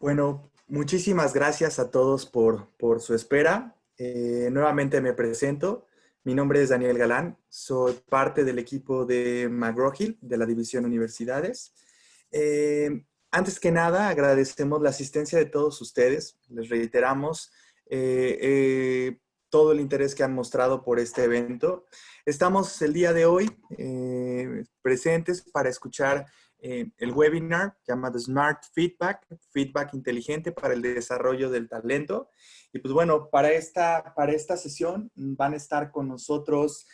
Bueno, muchísimas gracias a todos por su espera. Nuevamente me presento. Mi nombre es Daniel Galán. Soy parte del equipo de McGraw-Hill, de la División Universidades. Antes que nada, agradecemos la asistencia de todos ustedes. Les reiteramos eh, eh, todo el interés que han mostrado por este evento. Estamos el día de hoy presentes para escuchar el webinar llamado Smart Feedback, Feedback Inteligente para el Desarrollo del Talento. Y pues bueno, para esta sesión van a estar con nosotros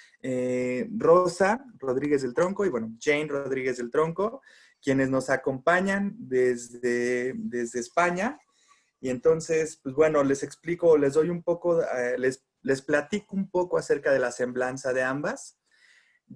Rosa Rodríguez del Tronco y bueno, Jane Rodríguez del Tronco, quienes nos acompañan desde España. Y entonces, pues bueno, les explico, les doy un poco, les platico un poco acerca de la semblanza de ambas.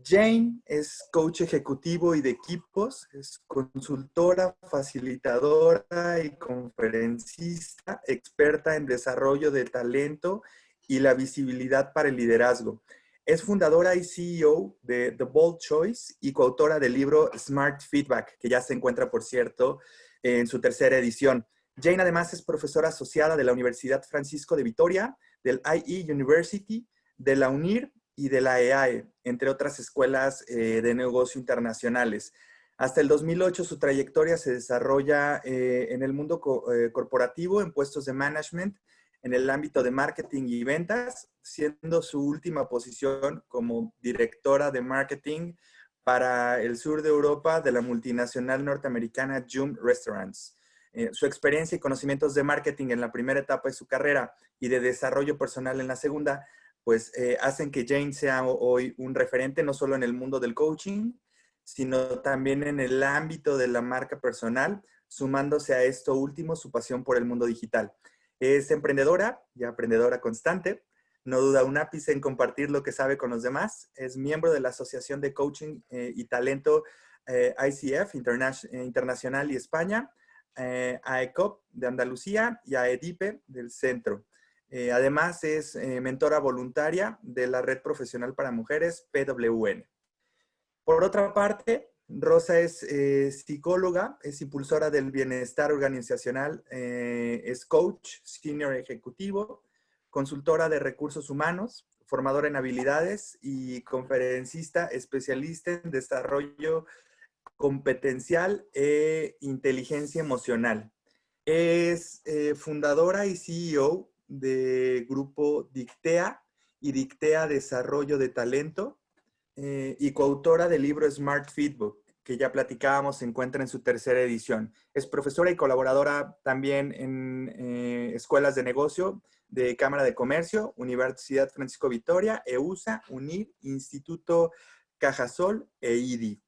Jane es coach ejecutivo y de equipos, es consultora, facilitadora y conferencista, experta en desarrollo de talento y la visibilidad para el liderazgo. Es fundadora y CEO de The Bold Choice y coautora del libro Smart Feedback, que ya se encuentra, por cierto, en su tercera edición. Jane además es profesora asociada de la Universidad Francisco de Vitoria, del IE University, de la UNIR y de la EAE, entre otras escuelas de negocio internacionales. Hasta el 2008 su trayectoria se desarrolla en el mundo corporativo, en puestos de management, en el ámbito de marketing y ventas, siendo su última posición como directora de marketing para el sur de Europa de la multinacional norteamericana Yum Restaurants. Su experiencia y conocimientos de marketing en la primera etapa de su carrera y de desarrollo personal en la segunda pues hacen que Jane sea hoy un referente no solo en el mundo del coaching, sino también en el ámbito de la marca personal, sumándose a esto último su pasión por el mundo digital. Es emprendedora y aprendedora constante, no duda un ápice en compartir lo que sabe con los demás, es miembro de la Asociación de Coaching y Talento ICF Internacional y España, AECOP de Andalucía y AEDIPE del Centro. Además, es mentora voluntaria de la Red Profesional para Mujeres, PWN. Por otra parte, Rosa es psicóloga, es impulsora del bienestar organizacional, es coach, senior ejecutivo, consultora de recursos humanos, formadora en habilidades y conferencista especialista en desarrollo competencial e inteligencia emocional. Es fundadora y CEO de grupo Dictea y Dictea Desarrollo de Talento y coautora del libro Smart Feedback, que ya platicábamos, se encuentra en su tercera edición. Es profesora y colaboradora también en escuelas de negocio de Cámara de Comercio, Universidad Francisco Vitoria, EUSA, UNIR, Instituto Cajasol e IDI.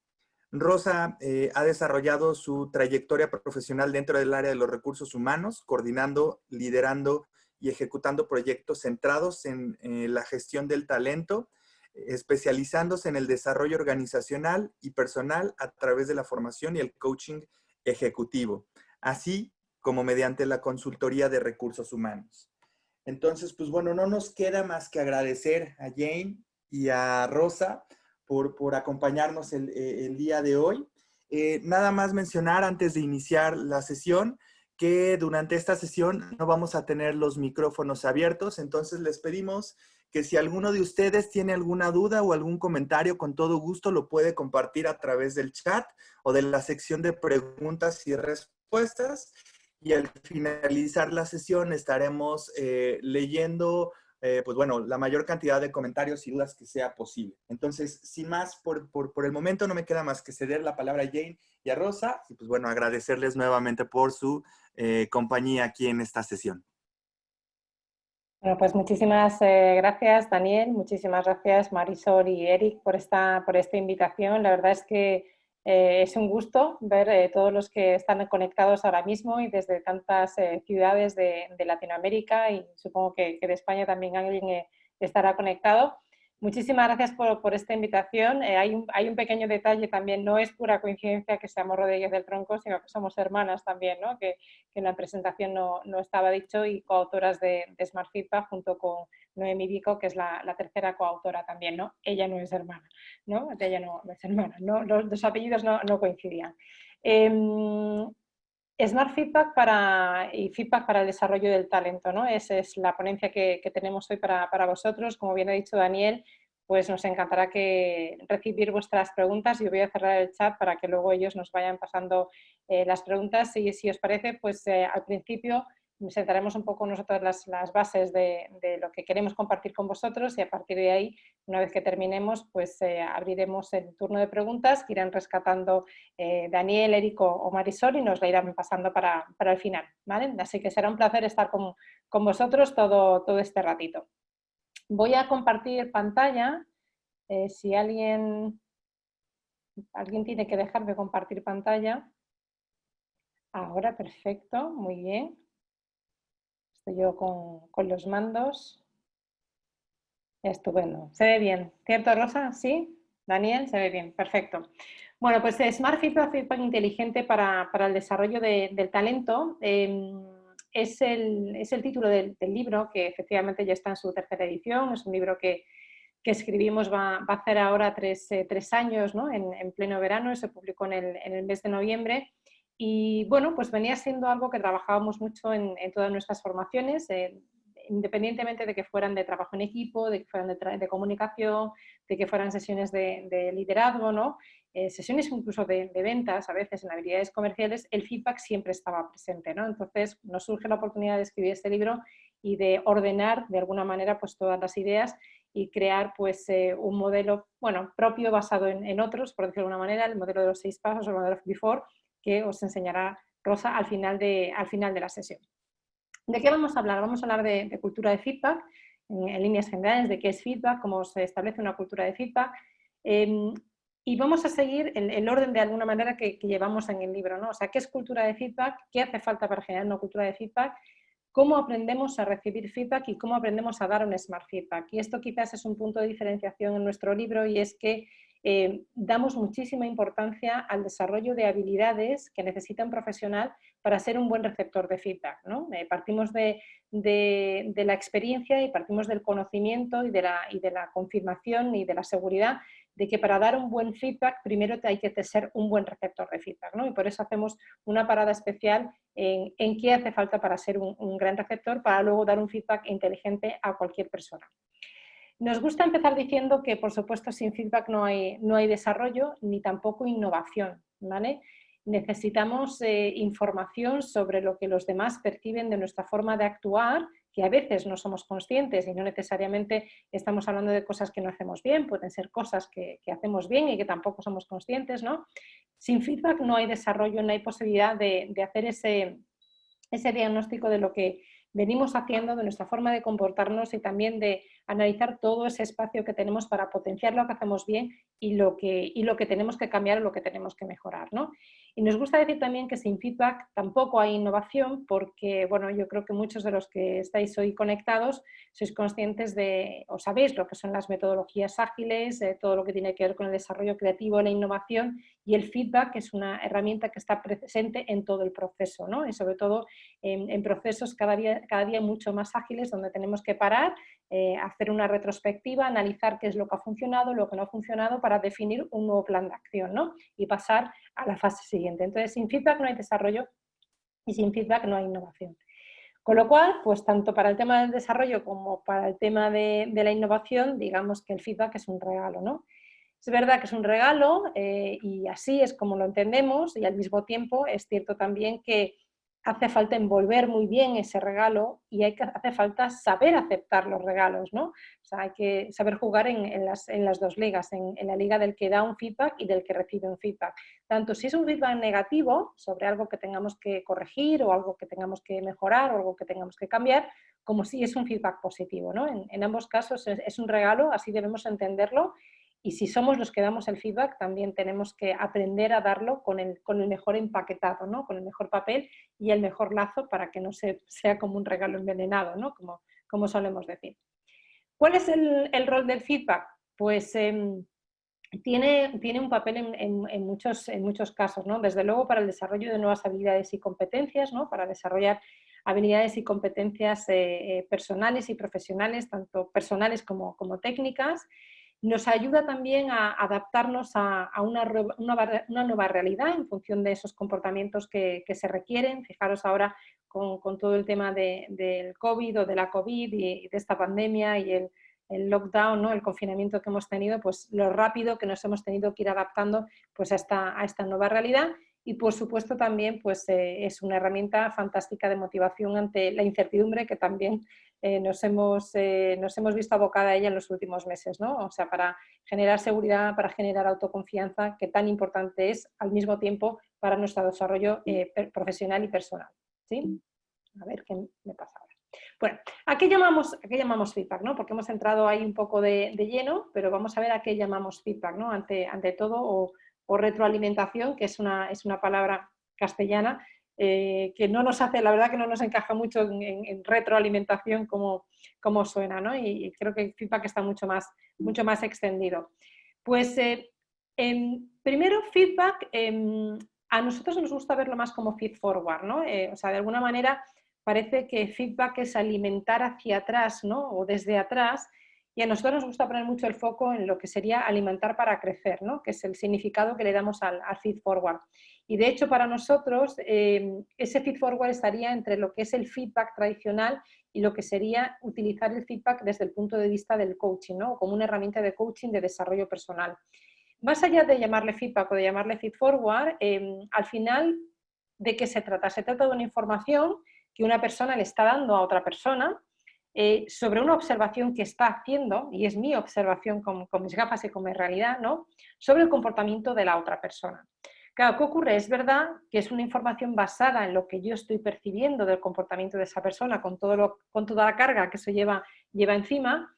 Rosa ha desarrollado su trayectoria profesional dentro del área de los recursos humanos, coordinando, liderando y ejecutando proyectos centrados en la gestión del talento, especializándose en el desarrollo organizacional y personal a través de la formación y el coaching ejecutivo, así como mediante la consultoría de recursos humanos. Entonces, pues bueno, no nos queda más que agradecer a Jane y a Rosa por acompañarnos el día de hoy. Nada más mencionar antes de iniciar la sesión que durante esta sesión no vamos a tener los micrófonos abiertos, entonces les pedimos que si alguno de ustedes tiene alguna duda o algún comentario, con todo gusto lo puede compartir a través del chat o de la sección de preguntas y respuestas. Y al finalizar la sesión estaremos leyendo pues bueno, la mayor cantidad de comentarios y dudas que sea posible. Entonces, sin más, por el momento no me queda más que ceder la palabra a Jane y a Rosa, y pues bueno, agradecerles nuevamente por su compañía aquí en esta sesión. Bueno, pues muchísimas gracias, Daniel, muchísimas gracias, Marisol y Eric, por esta invitación. La verdad es que es un gusto ver todos los que están conectados ahora mismo y desde tantas ciudades de Latinoamérica, y supongo que de España también alguien estará conectado. Muchísimas gracias por esta invitación. Hay un pequeño detalle también, no es pura coincidencia que seamos Rodríguez del Tronco, sino que somos hermanas también, ¿no? Que en la presentación no estaba dicho, y coautoras de Smart Feedback junto con Noemi Vico, que es la tercera coautora también, ¿no? Ella no es hermana, ¿no? Ella no es hermana, ¿no? Los apellidos no coincidían. Smart Feedback y feedback para el desarrollo del talento, ¿no? Esa es la ponencia que tenemos hoy para vosotros. Como bien ha dicho Daniel, pues nos encantará recibir vuestras preguntas. Yo voy a cerrar el chat para que luego ellos nos vayan pasando las preguntas. Y si os parece, pues al principio sentaremos un poco nosotros las bases de lo que queremos compartir con vosotros y a partir de ahí, una vez que terminemos, pues abriremos el turno de preguntas que irán rescatando Daniel, Eric o Marisol y nos la irán pasando para el final, ¿vale? Así que será un placer estar con vosotros todo este ratito. Voy a compartir pantalla. Si alguien tiene que dejar de compartir pantalla. Ahora, perfecto, muy bien. Estoy yo con los mandos. Estupendo. ¿Se ve bien? ¿Cierto, Rosa? ¿Sí? ¿Daniel? Se ve bien. Perfecto. Bueno, pues Smart Feedback, feedback inteligente para el desarrollo del talento. Es el título del libro, que efectivamente ya está en su tercera edición. Es un libro que escribimos, va a hacer ahora tres años, ¿no? En pleno verano, se publicó en el mes de noviembre. Y bueno, pues venía siendo algo que trabajábamos mucho en todas nuestras formaciones, independientemente de que fueran de trabajo en equipo, de que fueran de comunicación, de que fueran sesiones de liderazgo, ¿no? Sesiones incluso de ventas, a veces en habilidades comerciales, el feedback siempre estaba presente, ¿no? Entonces nos surge la oportunidad de escribir este libro y de ordenar de alguna manera pues todas las ideas y crear pues un modelo, bueno, propio basado en otros, por decirlo de alguna manera, el modelo de los 6 pasos o el modelo Before, que os enseñará Rosa al final de la sesión. ¿De qué vamos a hablar? Vamos a hablar de cultura de feedback, en líneas generales, de qué es feedback, cómo se establece una cultura de feedback. Y vamos a seguir el orden de alguna manera que llevamos en el libro, ¿no? O sea, ¿qué es cultura de feedback? ¿Qué hace falta para generar una cultura de feedback? ¿Cómo aprendemos a recibir feedback y cómo aprendemos a dar un smart feedback? Y esto quizás es un punto de diferenciación en nuestro libro y es que damos muchísima importancia al desarrollo de habilidades que necesita un profesional para ser un buen receptor de feedback, ¿no? Partimos de la experiencia y partimos del conocimiento y de la confirmación y de la seguridad de que para dar un buen feedback primero hay que ser un buen receptor de feedback, ¿no? Y por eso hacemos una parada especial en qué hace falta para ser un gran receptor, para luego dar un feedback inteligente a cualquier persona. Nos gusta empezar diciendo que, por supuesto, sin feedback no hay desarrollo ni tampoco innovación, ¿vale? Necesitamos información sobre lo que los demás perciben de nuestra forma de actuar, que a veces no somos conscientes y no necesariamente estamos hablando de cosas que no hacemos bien, pueden ser cosas que hacemos bien y que tampoco somos conscientes, ¿no? Sin feedback no hay desarrollo, no hay posibilidad de hacer ese diagnóstico de lo que venimos haciendo, de nuestra forma de comportarnos y también de analizar todo ese espacio que tenemos para potenciar lo que hacemos bien y lo que tenemos que cambiar o lo que tenemos que mejorar, ¿no? Y nos gusta decir también que sin feedback tampoco hay innovación porque, bueno, yo creo que muchos de los que estáis hoy conectados sois conscientes o sabéis lo que son las metodologías ágiles, todo lo que tiene que ver con el desarrollo creativo, la innovación y el feedback es una herramienta que está presente en todo el proceso, ¿no? Y sobre todo en procesos cada día mucho más ágiles donde tenemos que parar, hacer una retrospectiva, analizar qué es lo que ha funcionado, lo que no ha funcionado para definir un nuevo plan de acción, ¿no? Y pasar a la fase siguiente. Entonces, sin feedback no hay desarrollo y sin feedback no hay innovación. Con lo cual, pues tanto para el tema del desarrollo como para el tema de la innovación, digamos que el feedback es un regalo, ¿no? Es verdad que es un regalo y así es como lo entendemos y al mismo tiempo es cierto también que hace falta envolver muy bien ese regalo y hace falta saber aceptar los regalos, ¿no? O sea, hay que saber jugar en las dos ligas, en la liga del que da un feedback y del que recibe un feedback. Tanto si es un feedback negativo sobre algo que tengamos que corregir o algo que tengamos que mejorar o algo que tengamos que cambiar, como si es un feedback positivo, ¿no? En ambos casos es un regalo, así debemos entenderlo. Y si somos los que damos el feedback, también tenemos que aprender a darlo con el mejor empaquetado, ¿no? Con el mejor papel y el mejor lazo para que no sea como un regalo envenenado, ¿no? Como solemos decir. ¿Cuál es el rol del feedback? Pues tiene un papel en muchos casos, ¿no? Desde luego para el desarrollo de nuevas habilidades y competencias, ¿no? Para desarrollar habilidades y competencias personales y profesionales, tanto personales como técnicas. nos ayuda también a adaptarnos a una nueva realidad en función de esos comportamientos que se requieren. Fijaros ahora con todo el tema del COVID o de la COVID y de esta pandemia y el lockdown, ¿no? El confinamiento que hemos tenido, pues lo rápido que nos hemos tenido que ir adaptando pues a esta nueva realidad. Y por supuesto también pues, es una herramienta fantástica de motivación ante la incertidumbre que también nos hemos visto abocada a ella en los últimos meses, ¿no? O sea, para generar seguridad, para generar autoconfianza, que tan importante es al mismo tiempo para nuestro desarrollo profesional y personal, ¿sí? A ver qué me pasa ahora. Bueno, ¿a qué llamamos feedback, ¿no? Porque hemos entrado ahí un poco de lleno, pero vamos a ver a qué llamamos feedback, ¿no? Ante todo, o retroalimentación, que es una palabra castellana que no nos hace, la verdad que no nos encaja mucho en retroalimentación como suena, ¿no? Y creo que el feedback está mucho más extendido. Pues primero feedback, a nosotros nos gusta verlo más como feed forward, ¿no? O sea, de alguna manera parece que feedback es alimentar hacia atrás, ¿no? O desde atrás. Y a nosotros nos gusta poner mucho el foco en lo que sería alimentar para crecer, ¿no? Que es el significado que le damos al feed forward. Y de hecho para nosotros ese feed forward estaría entre lo que es el feedback tradicional y lo que sería utilizar el feedback desde el punto de vista del coaching, ¿no? Como una herramienta de coaching, de desarrollo personal. Más allá de llamarle feedback o de llamarle feed forward, al final, ¿de qué se trata? Se trata de una información que una persona le está dando a otra persona sobre una observación que está haciendo, y es mi observación con mis gafas y con mi realidad, ¿no? Sobre el comportamiento de la otra persona. Claro, ¿qué ocurre? Es verdad que es una información basada en lo que yo estoy percibiendo del comportamiento de esa persona, con toda la carga que eso lleva encima,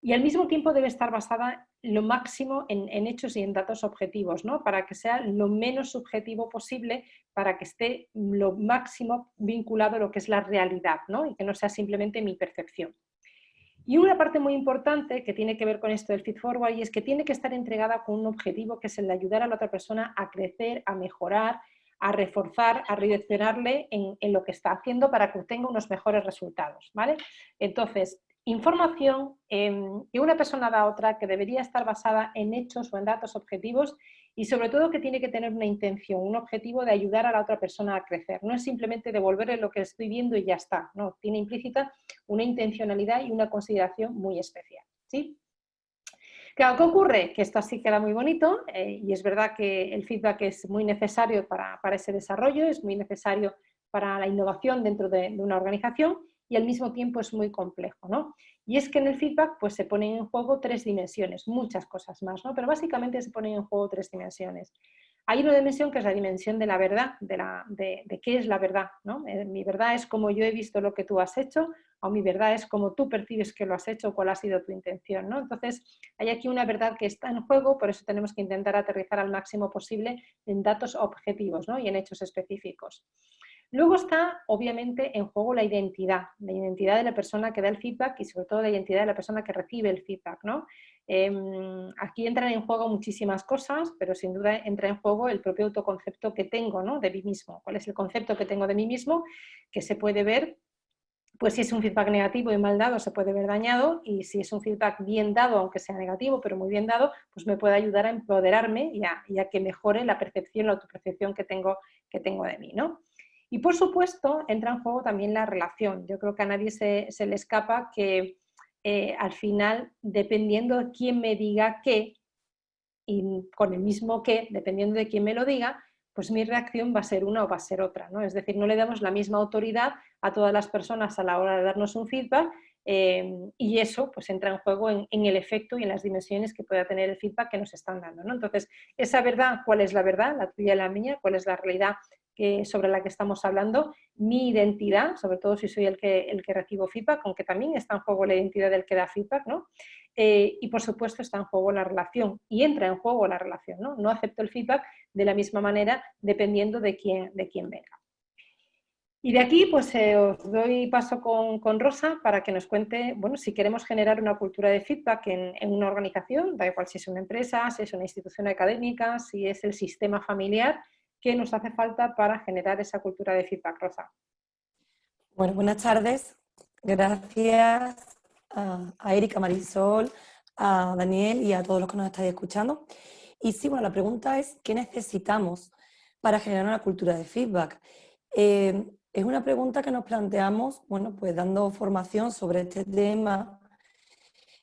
y al mismo tiempo debe estar basada lo máximo en hechos y en datos objetivos, ¿no? Para que sea lo menos subjetivo posible, para que esté lo máximo vinculado a lo que es la realidad, ¿no? Y que no sea simplemente mi percepción. Y una parte muy importante que tiene que ver con esto del feed forward y es que tiene que estar entregada con un objetivo que es el de ayudar a la otra persona a crecer, a mejorar, a reforzar, a redireccionarle en lo que está haciendo para que obtenga unos mejores resultados, ¿vale? Entonces, información que una persona da a otra que debería estar basada en hechos o en datos objetivos y sobre todo que tiene que tener una intención, un objetivo de ayudar a la otra persona a crecer. No es simplemente devolverle lo que estoy viendo y ya está, no, tiene implícita una intencionalidad y una consideración muy especial, ¿sí? Claro, ¿qué ocurre? Que esto así queda muy bonito y es verdad que el feedback es muy necesario para ese desarrollo, es muy necesario para la innovación dentro de una organización y al mismo tiempo es muy complejo, ¿no? Y es que en el feedback pues, se ponen en juego 3 dimensiones, muchas cosas más, ¿no? Pero básicamente se ponen en juego 3 dimensiones. Hay una dimensión que es la dimensión de la verdad, de qué es la verdad, ¿no? Mi verdad es como yo he visto lo que tú has hecho, o mi verdad es como tú percibes que lo has hecho, cuál ha sido tu intención, ¿no? Entonces, hay aquí una verdad que está en juego, por eso tenemos que intentar aterrizar al máximo posible en datos objetivos, ¿no? Y en hechos específicos. Luego está, obviamente, en juego la identidad de la persona que da el feedback y sobre todo la identidad de la persona que recibe el feedback, ¿no? Aquí entran en juego muchísimas cosas, pero sin duda entra en juego el propio autoconcepto que tengo, ¿no? De mí mismo. ¿Cuál es el concepto que tengo de mí mismo? Que se puede ver, pues si es un feedback negativo y mal dado, se puede ver dañado, y si es un feedback bien dado, aunque sea negativo, pero muy bien dado, pues me puede ayudar a empoderarme y a que mejore la percepción, la autopercepción que tengo de mí, ¿no? Y por supuesto entra en juego también la relación. Yo creo que a nadie se le escapa que al final, dependiendo de quién me diga qué, y con el mismo qué, dependiendo de quién me lo diga, pues mi reacción va a ser una o va a ser otra, ¿no? Es decir, no le damos la misma autoridad a todas las personas a la hora de darnos un feedback y eso pues entra en juego en el efecto y en las dimensiones que pueda tener el feedback que nos están dando, ¿no? Entonces, esa verdad, ¿cuál es la verdad? La tuya y la mía, ¿cuál es la realidad sobre la que estamos hablando? Mi identidad, sobre todo si soy el que recibo feedback, aunque también está en juego la identidad del que da feedback, ¿no? Y por supuesto está en juego la relación y entra en juego la relación, ¿no? No acepto el feedback de la misma manera dependiendo de quién venga. Y de aquí pues os doy paso con Rosa para que nos cuente, bueno, si queremos generar una cultura de feedback en una organización, da igual si es una empresa, si es una institución académica, si es el sistema familiar, ¿qué nos hace falta para generar esa cultura de feedback, Rosa? Bueno, buenas tardes. Gracias a Erika, Marisol, a Daniel y a todos los que nos estáis escuchando. Y sí, bueno, la pregunta es, ¿qué necesitamos para generar una cultura de feedback? Es una pregunta que nos planteamos, bueno, pues dando formación sobre este tema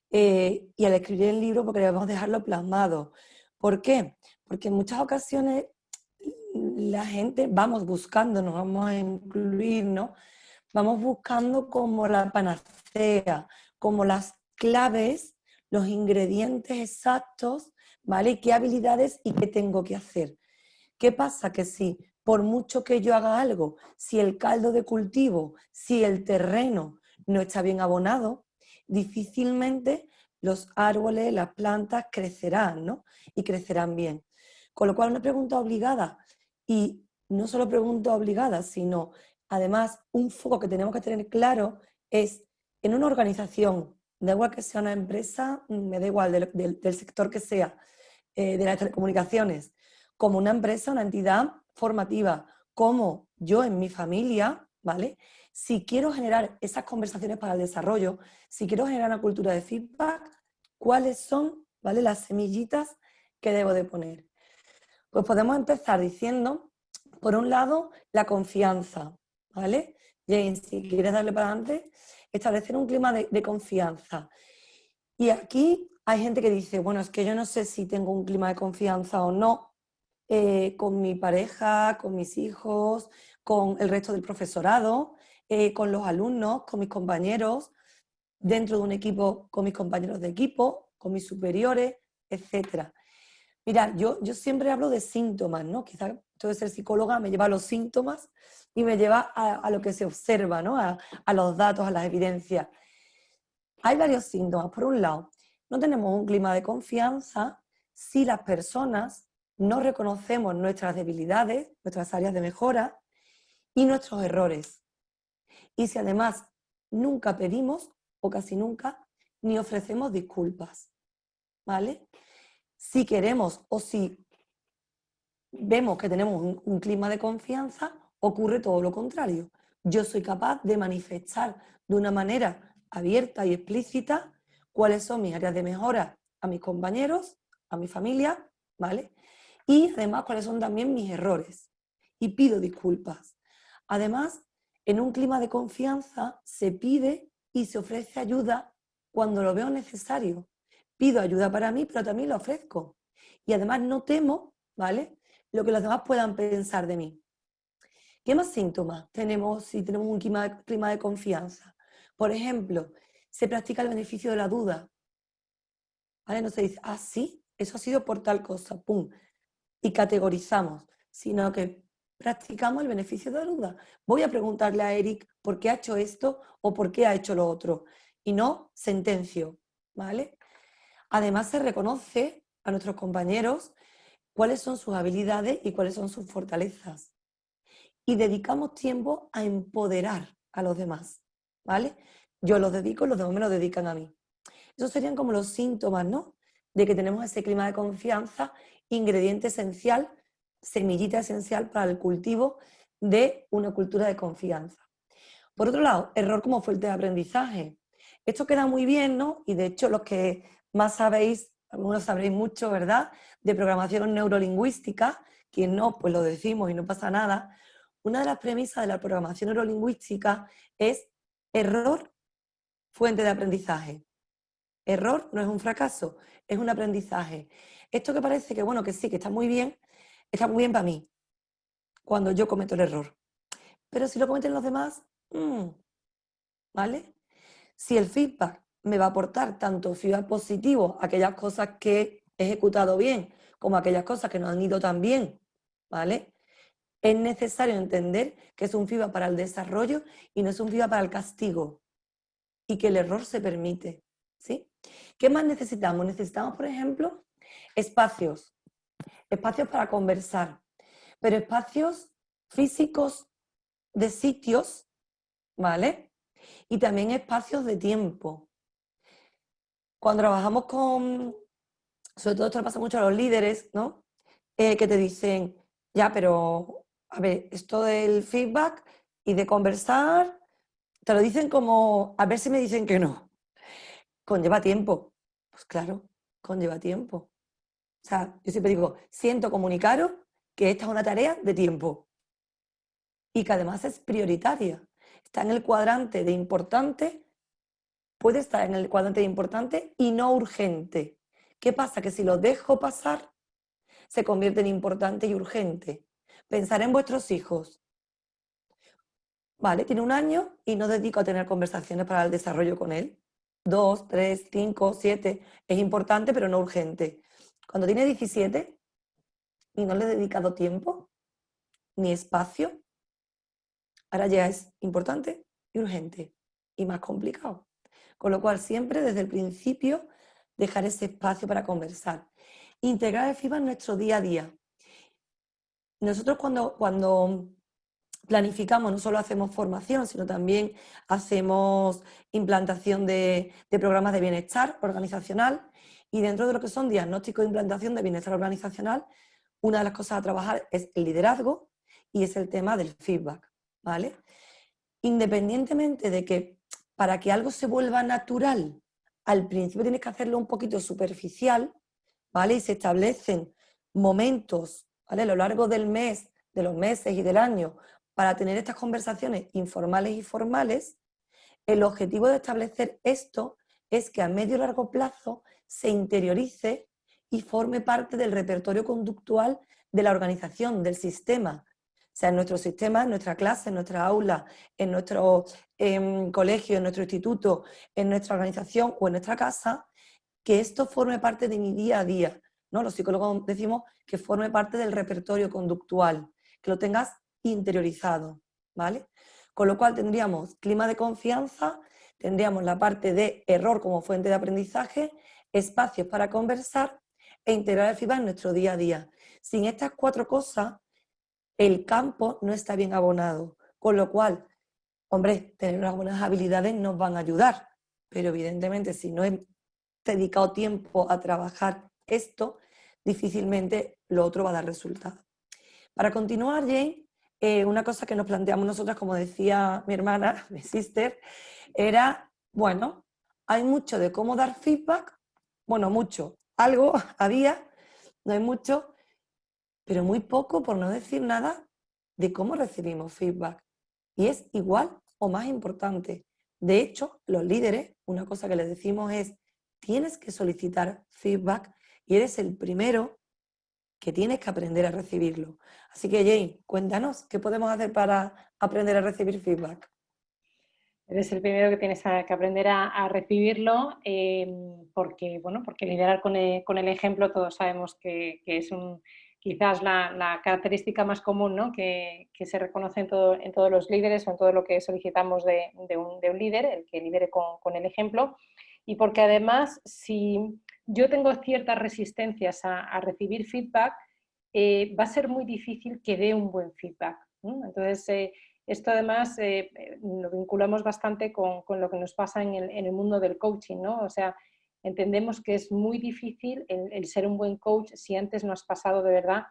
y al escribir el libro porque debemos dejarlo plasmado. ¿Por qué? Porque en muchas ocasiones la gente vamos buscando, nos vamos a incluir, ¿no? Vamos buscando como la panacea, como las claves, los ingredientes exactos, ¿vale? ¿Qué habilidades y qué tengo que hacer? ¿Qué pasa? Que si por mucho que yo haga algo, si el caldo de cultivo, si el terreno no está bien abonado, difícilmente los árboles, las plantas crecerán, ¿no? Y crecerán bien. Con lo cual, una pregunta obligada, y no solo pregunta obligada, sino además un foco que tenemos que tener claro es en una organización, da igual que sea una empresa, me da igual del sector que sea, de las telecomunicaciones, como una empresa, una entidad formativa, como yo en mi familia, ¿vale? Si quiero generar esas conversaciones para el desarrollo, si quiero generar una cultura de feedback, ¿cuáles son, ¿vale?, las semillitas que debo de poner? Pues podemos empezar diciendo, por un lado, la confianza, ¿vale? James, si quieres darle para adelante, establecer un clima de confianza. Y aquí hay gente que dice, bueno, es que yo no sé si tengo un clima de confianza o no, con mi pareja, con mis hijos, con el resto del profesorado, con los alumnos, con mis compañeros, dentro de un equipo, con mis compañeros de equipo, con mis superiores, etc. Mirad, yo siempre hablo de síntomas, ¿no? Quizás esto de ser psicóloga me lleva a los síntomas y me lleva a lo que se observa, ¿no? A los datos, a las evidencias. Hay varios síntomas. Por un lado, no tenemos un clima de confianza si las personas no reconocemos nuestras debilidades, nuestras áreas de mejora y nuestros errores. Y si además nunca pedimos, o casi nunca, ni ofrecemos disculpas, ¿vale? Si queremos o si vemos que tenemos un clima de confianza, ocurre todo lo contrario. Yo soy capaz de manifestar de una manera abierta y explícita cuáles son mis áreas de mejora a mis compañeros, a mi familia, ¿vale? Y además cuáles son también mis errores. Y pido disculpas. Además, en un clima de confianza se pide y se ofrece ayuda cuando lo veo necesario. Pido ayuda para mí, pero también la ofrezco. Y además no temo, ¿vale?, lo que los demás puedan pensar de mí. ¿Qué más síntomas tenemos si tenemos un clima de confianza? Por ejemplo, se practica el beneficio de la duda, ¿vale? No se dice, ah, sí, eso ha sido por tal cosa, pum, y categorizamos, sino que practicamos el beneficio de la duda. Voy a preguntarle a Eric por qué ha hecho esto o por qué ha hecho lo otro, y no sentencio, ¿vale? Además se reconoce a nuestros compañeros cuáles son sus habilidades y cuáles son sus fortalezas. Y dedicamos tiempo a empoderar a los demás, ¿vale? Yo los dedico, los demás me lo dedican a mí. Esos serían como los síntomas, ¿no?, de que tenemos ese clima de confianza, ingrediente esencial, semillita esencial para el cultivo de una cultura de confianza. Por otro lado, error como fuente de aprendizaje. Esto queda muy bien, ¿no? Y de hecho los que más sabéis, algunos sabréis mucho, ¿verdad?, de programación neurolingüística, quien no, pues lo decimos y no pasa nada. Una de las premisas de la programación neurolingüística es error, fuente de aprendizaje. Error no es un fracaso, es un aprendizaje. Esto que parece que, bueno, que sí, que está muy bien para mí, cuando yo cometo el error. Pero si lo cometen los demás, ¿vale? Si el feedback me va a aportar tanto feedback positivo, aquellas cosas que he ejecutado bien, como aquellas cosas que no han ido tan bien, ¿vale?, es necesario entender que es un feedback para el desarrollo y no es un feedback para el castigo, y que el error se permite, ¿sí? ¿Qué más necesitamos? Necesitamos, por ejemplo, espacios para conversar, pero espacios físicos de sitios, ¿vale?, y también espacios de tiempo. Cuando trabajamos sobre todo esto le pasa mucho a los líderes, ¿no?, que te dicen, ya, pero, a ver, esto del feedback y de conversar, te lo dicen como, a ver si me dicen que no. Conlleva tiempo. Pues claro, conlleva tiempo. O sea, yo siempre digo, siento comunicaros que esta es una tarea de tiempo y que además es prioritaria. Está en el cuadrante de importante, puede estar en el cuadrante de importante y no urgente. ¿Qué pasa? Que si lo dejo pasar, se convierte en importante y urgente. Pensar en vuestros hijos. Vale, tiene 1 año y no dedico a tener conversaciones para el desarrollo con él. 2, 3, 5, 7. Es importante, pero no urgente. Cuando tiene 17 y no le he dedicado tiempo ni espacio, ahora ya es importante y urgente y más complicado. Con lo cual, siempre desde el principio, dejar ese espacio para conversar. Integrar el feedback en nuestro día a día. Nosotros cuando planificamos, no solo hacemos formación, sino también hacemos implantación de programas de bienestar organizacional, y dentro de lo que son diagnósticos de implantación de bienestar organizacional, una de las cosas a trabajar es el liderazgo y es el tema del feedback, ¿vale? Independientemente de que para que algo se vuelva natural, al principio tienes que hacerlo un poquito superficial, ¿vale? Y se establecen momentos, ¿vale? A lo largo del mes, de los meses y del año, para tener estas conversaciones informales y formales. El objetivo de establecer esto es que a medio y largo plazo se interiorice y forme parte del repertorio conductual de la organización, del sistema. O sea, en nuestro sistema, en nuestra clase, en nuestra aula, en nuestro colegio, en nuestro instituto, en nuestra organización o en nuestra casa, que esto forme parte de mi día a día, ¿no? Los psicólogos decimos que forme parte del repertorio conductual, que lo tengas interiorizado, ¿vale? Con lo cual tendríamos clima de confianza, tendríamos la parte de error como fuente de aprendizaje, espacios para conversar e integrar el feedback en nuestro día a día. Sin estas 4 cosas, el campo no está bien abonado, con lo cual, hombre, tener unas buenas habilidades nos van a ayudar, pero evidentemente si no he dedicado tiempo a trabajar esto, difícilmente lo otro va a dar resultado. Para continuar, Jane, una cosa que nos planteamos nosotras, como decía mi hermana, mi sister, era, bueno, hay mucho de cómo dar feedback, bueno, mucho, algo había, no hay mucho, pero muy poco, por no decir nada, de cómo recibimos feedback. Y es igual o más importante. De hecho, los líderes, una cosa que les decimos es, tienes que solicitar feedback y eres el primero que tienes que aprender a recibirlo. Así que, Jane, cuéntanos, ¿qué podemos hacer para aprender a recibir feedback? Eres el primero que tienes que aprender a recibirlo, porque, bueno, porque liderar con el ejemplo todos sabemos que es quizás la característica más común, ¿no? que se reconoce en todos los líderes o en todo lo que solicitamos de un líder, el que lidere con el ejemplo. Y porque además, si yo tengo ciertas resistencias a recibir feedback, va a ser muy difícil que dé un buen feedback, ¿no? Entonces, esto además lo vinculamos bastante con lo que nos pasa en el mundo del coaching, ¿no? O sea, entendemos que es muy difícil el ser un buen coach si antes no has pasado de verdad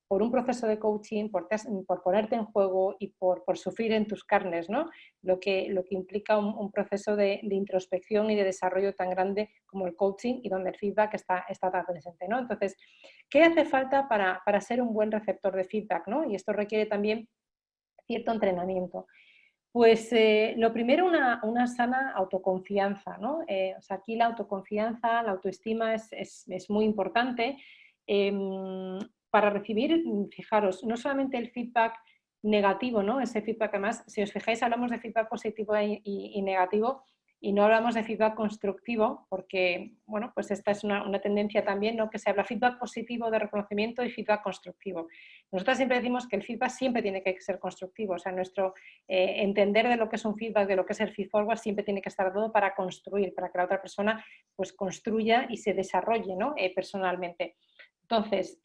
por un proceso de coaching, por ponerte en juego y por sufrir en tus carnes, ¿no? Lo que implica un proceso de introspección y de desarrollo tan grande como el coaching y donde el feedback está tan presente, ¿no? Entonces, ¿qué hace falta para ser un buen receptor de feedback, ¿no? Y esto requiere también cierto entrenamiento. Pues lo primero, una sana autoconfianza, ¿no? O sea, aquí la autoconfianza, la autoestima es muy importante para recibir, fijaros, no solamente el feedback negativo, ¿no? Ese feedback, además, si os fijáis, hablamos de feedback positivo y negativo y no hablamos de feedback constructivo, porque, bueno, pues esta es una tendencia también, ¿no? Que se habla feedback positivo de reconocimiento y feedback constructivo. Nosotros siempre decimos que el feedback siempre tiene que ser constructivo, o sea, nuestro entender de lo que es un feedback, de lo que es el feedforward, siempre tiene que estar todo para construir, para que la otra persona pues construya y se desarrolle, ¿no? Personalmente. Entonces,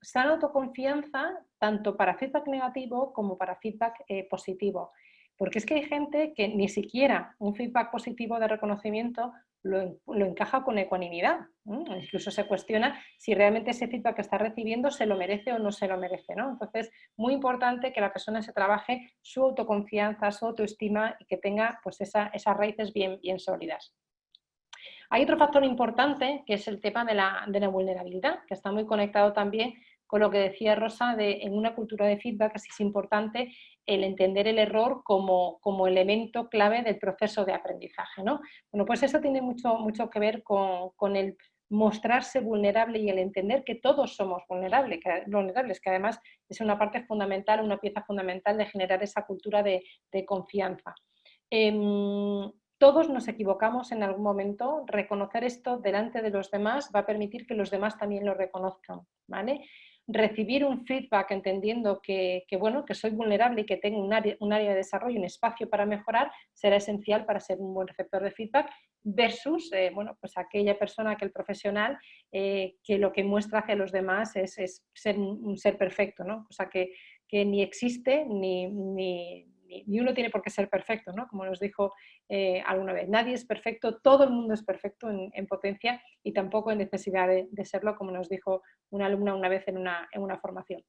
sana autoconfianza tanto para feedback negativo como para feedback positivo. Porque es que hay gente que ni siquiera un feedback positivo de reconocimiento lo encaja con ecuanimidad. Incluso se cuestiona si realmente ese feedback que está recibiendo se lo merece o no se lo merece, ¿no? Entonces, muy importante que la persona se trabaje su autoconfianza, su autoestima y que tenga pues esas raíces bien sólidas. Hay otro factor importante que es el tema de la vulnerabilidad, que está muy conectado también con lo que decía Rosa, en una cultura de feedback así es importante el entender el error como elemento clave del proceso de aprendizaje, ¿no? Bueno, pues eso tiene mucho que ver con el mostrarse vulnerable y el entender que todos somos vulnerables, que además es una parte fundamental, una pieza fundamental de generar esa cultura de confianza. Todos nos equivocamos en algún momento, reconocer esto delante de los demás va a permitir que los demás también lo reconozcan, ¿vale? Recibir un feedback entendiendo que soy vulnerable y que tengo un área de desarrollo, un espacio para mejorar, será esencial para ser un buen receptor de feedback versus pues aquella persona, aquel profesional que lo que muestra hacia los demás es ser un ser perfecto, ¿no? O sea, que ni existe ni uno tiene por qué ser perfecto, ¿no? Como nos dijo alguna vez, nadie es perfecto, todo el mundo es perfecto en potencia y tampoco en necesidad de serlo, como nos dijo una alumna una vez en una formación.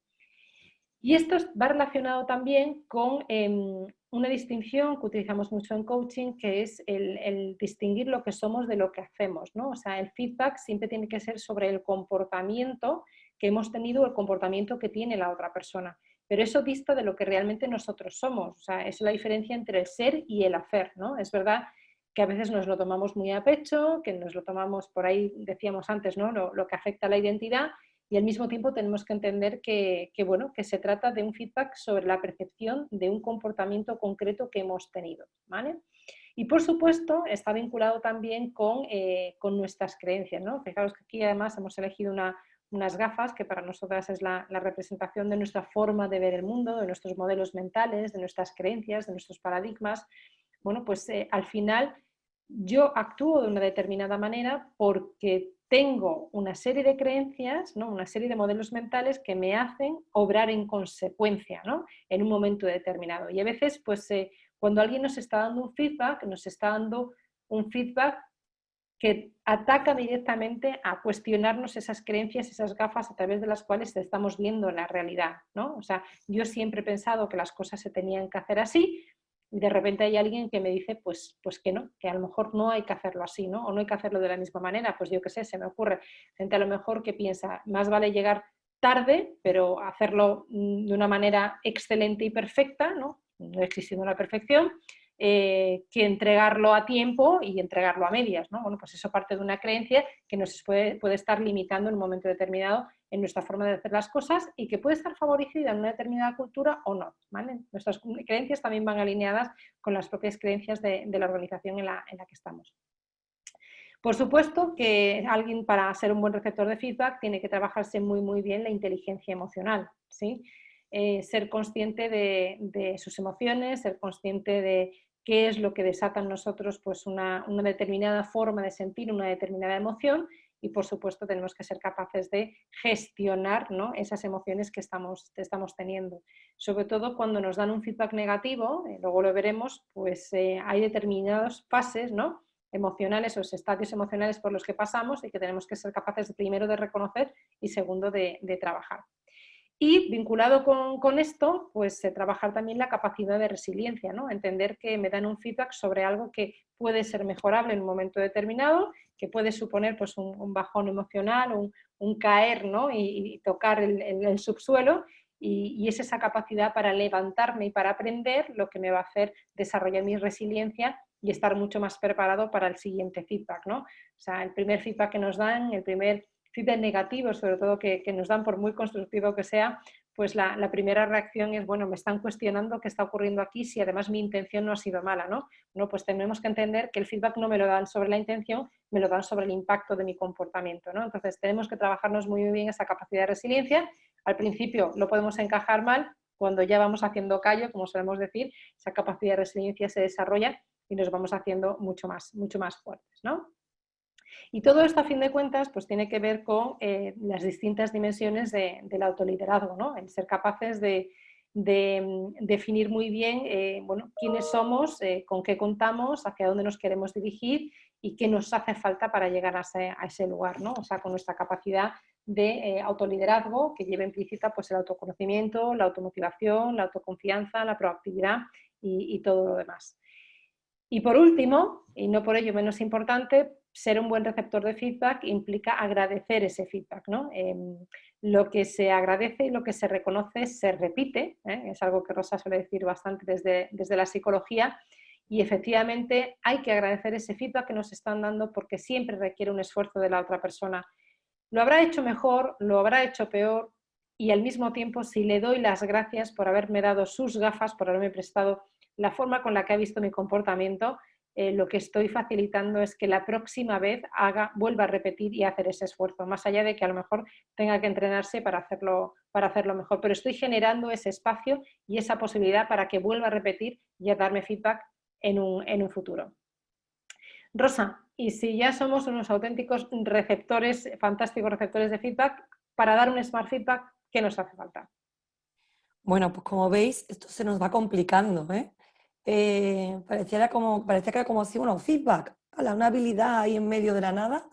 Y esto va relacionado también con una distinción que utilizamos mucho en coaching, que es el distinguir lo que somos de lo que hacemos, ¿no? O sea, el feedback siempre tiene que ser sobre el comportamiento que hemos tenido o el comportamiento que tiene la otra persona. Pero eso dista de lo que realmente nosotros somos. O sea, es la diferencia entre el ser y el hacer, ¿no? Es verdad que a veces nos lo tomamos muy a pecho, que nos lo tomamos, por ahí decíamos antes, ¿no? Lo que afecta a la identidad, y al mismo tiempo tenemos que entender que se trata de un feedback sobre la percepción de un comportamiento concreto que hemos tenido, ¿vale? Y por supuesto está vinculado también con nuestras creencias, ¿no? Fijaros que aquí además hemos elegido unas gafas que para nosotras es la representación de nuestra forma de ver el mundo, de nuestros modelos mentales, de nuestras creencias, de nuestros paradigmas. Bueno, pues al final yo actúo de una determinada manera porque tengo una serie de creencias, ¿no? Una serie de modelos mentales que me hacen obrar en consecuencia, ¿no? En un momento determinado. Y a veces, pues, cuando alguien nos está dando un feedback que ataca directamente a cuestionarnos esas creencias, esas gafas a través de las cuales estamos viendo la realidad, ¿no? O sea, yo siempre he pensado que las cosas se tenían que hacer así, y de repente hay alguien que me dice pues que no, que a lo mejor no hay que hacerlo así, ¿no? O no hay que hacerlo de la misma manera, pues yo qué sé, se me ocurre gente a lo mejor que piensa, más vale llegar tarde, pero hacerlo de una manera excelente y perfecta, ¿no? No existiendo la perfección, que entregarlo a tiempo y entregarlo a medias, ¿no? Bueno, pues eso parte de una creencia que nos puede estar limitando en un momento determinado en nuestra forma de hacer las cosas y que puede estar favorecida en una determinada cultura o no, ¿vale? Nuestras creencias también van alineadas con las propias creencias de la organización en la que estamos. Por supuesto que alguien para ser un buen receptor de feedback tiene que trabajarse muy bien la inteligencia emocional, ¿sí? Ser consciente de sus emociones, ser consciente de qué es lo que desata en nosotros pues una determinada forma de sentir una determinada emoción y por supuesto tenemos que ser capaces de gestionar, ¿no? Esas emociones que estamos teniendo. Sobre todo cuando nos dan un feedback negativo, luego lo veremos, pues hay determinadas fases, ¿no? Emocionales o estadios emocionales por los que pasamos y que tenemos que ser capaces primero de reconocer y segundo de trabajar. Y vinculado con esto, pues trabajar también la capacidad de resiliencia, ¿no? Entender que me dan un feedback sobre algo que puede ser mejorable en un momento determinado, que puede suponer pues, un bajón emocional, un caer, ¿no? y tocar el subsuelo, y es esa capacidad para levantarme y para aprender lo que me va a hacer desarrollar mi resiliencia y estar mucho más preparado para el siguiente feedback, ¿no? O sea, el primer feedback que nos dan, el primer feedback negativo, sobre todo que nos dan por muy constructivo que sea, pues la primera reacción es, bueno, me están cuestionando qué está ocurriendo aquí si además mi intención no ha sido mala, ¿no? No, pues tenemos que entender que el feedback no me lo dan sobre la intención, me lo dan sobre el impacto de mi comportamiento, ¿no? Entonces tenemos que trabajarnos muy bien esa capacidad de resiliencia. Al principio lo podemos encajar mal, cuando ya vamos haciendo callo, como solemos decir, esa capacidad de resiliencia se desarrolla y nos vamos haciendo mucho más fuertes, ¿no? Y todo esto, a fin de cuentas, pues tiene que ver con las distintas dimensiones del autoliderazgo, ¿no? El ser capaces de definir muy bien bueno, quiénes somos, con qué contamos, hacia dónde nos queremos dirigir y qué nos hace falta para llegar a ese lugar, ¿no? O sea, con nuestra capacidad de autoliderazgo que lleva implícita pues, el autoconocimiento, la automotivación, la autoconfianza, la proactividad y todo lo demás. Y por último, y no por ello menos importante, ser un buen receptor de feedback implica agradecer ese feedback, ¿no? Lo que se agradece y lo que se reconoce se repite, es algo que Rosa suele decir bastante desde la psicología, y efectivamente hay que agradecer ese feedback que nos están dando porque siempre requiere un esfuerzo de la otra persona. Lo habrá hecho mejor, lo habrá hecho peor, y al mismo tiempo, si le doy las gracias por haberme dado sus gafas, por haberme prestado la forma con la que ha visto mi comportamiento, lo que estoy facilitando es que la próxima vez vuelva a repetir y hacer ese esfuerzo, más allá de que a lo mejor tenga que entrenarse para hacerlo mejor. Pero estoy generando ese espacio y esa posibilidad para que vuelva a repetir y a darme feedback en un futuro. Rosa, y si ya somos unos auténticos receptores, fantásticos receptores de feedback, para dar un smart feedback, ¿qué nos hace falta? Bueno, pues como veis, esto se nos va complicando, ¿eh? Parecía que era como así, bueno, feedback, una habilidad ahí en medio de la nada,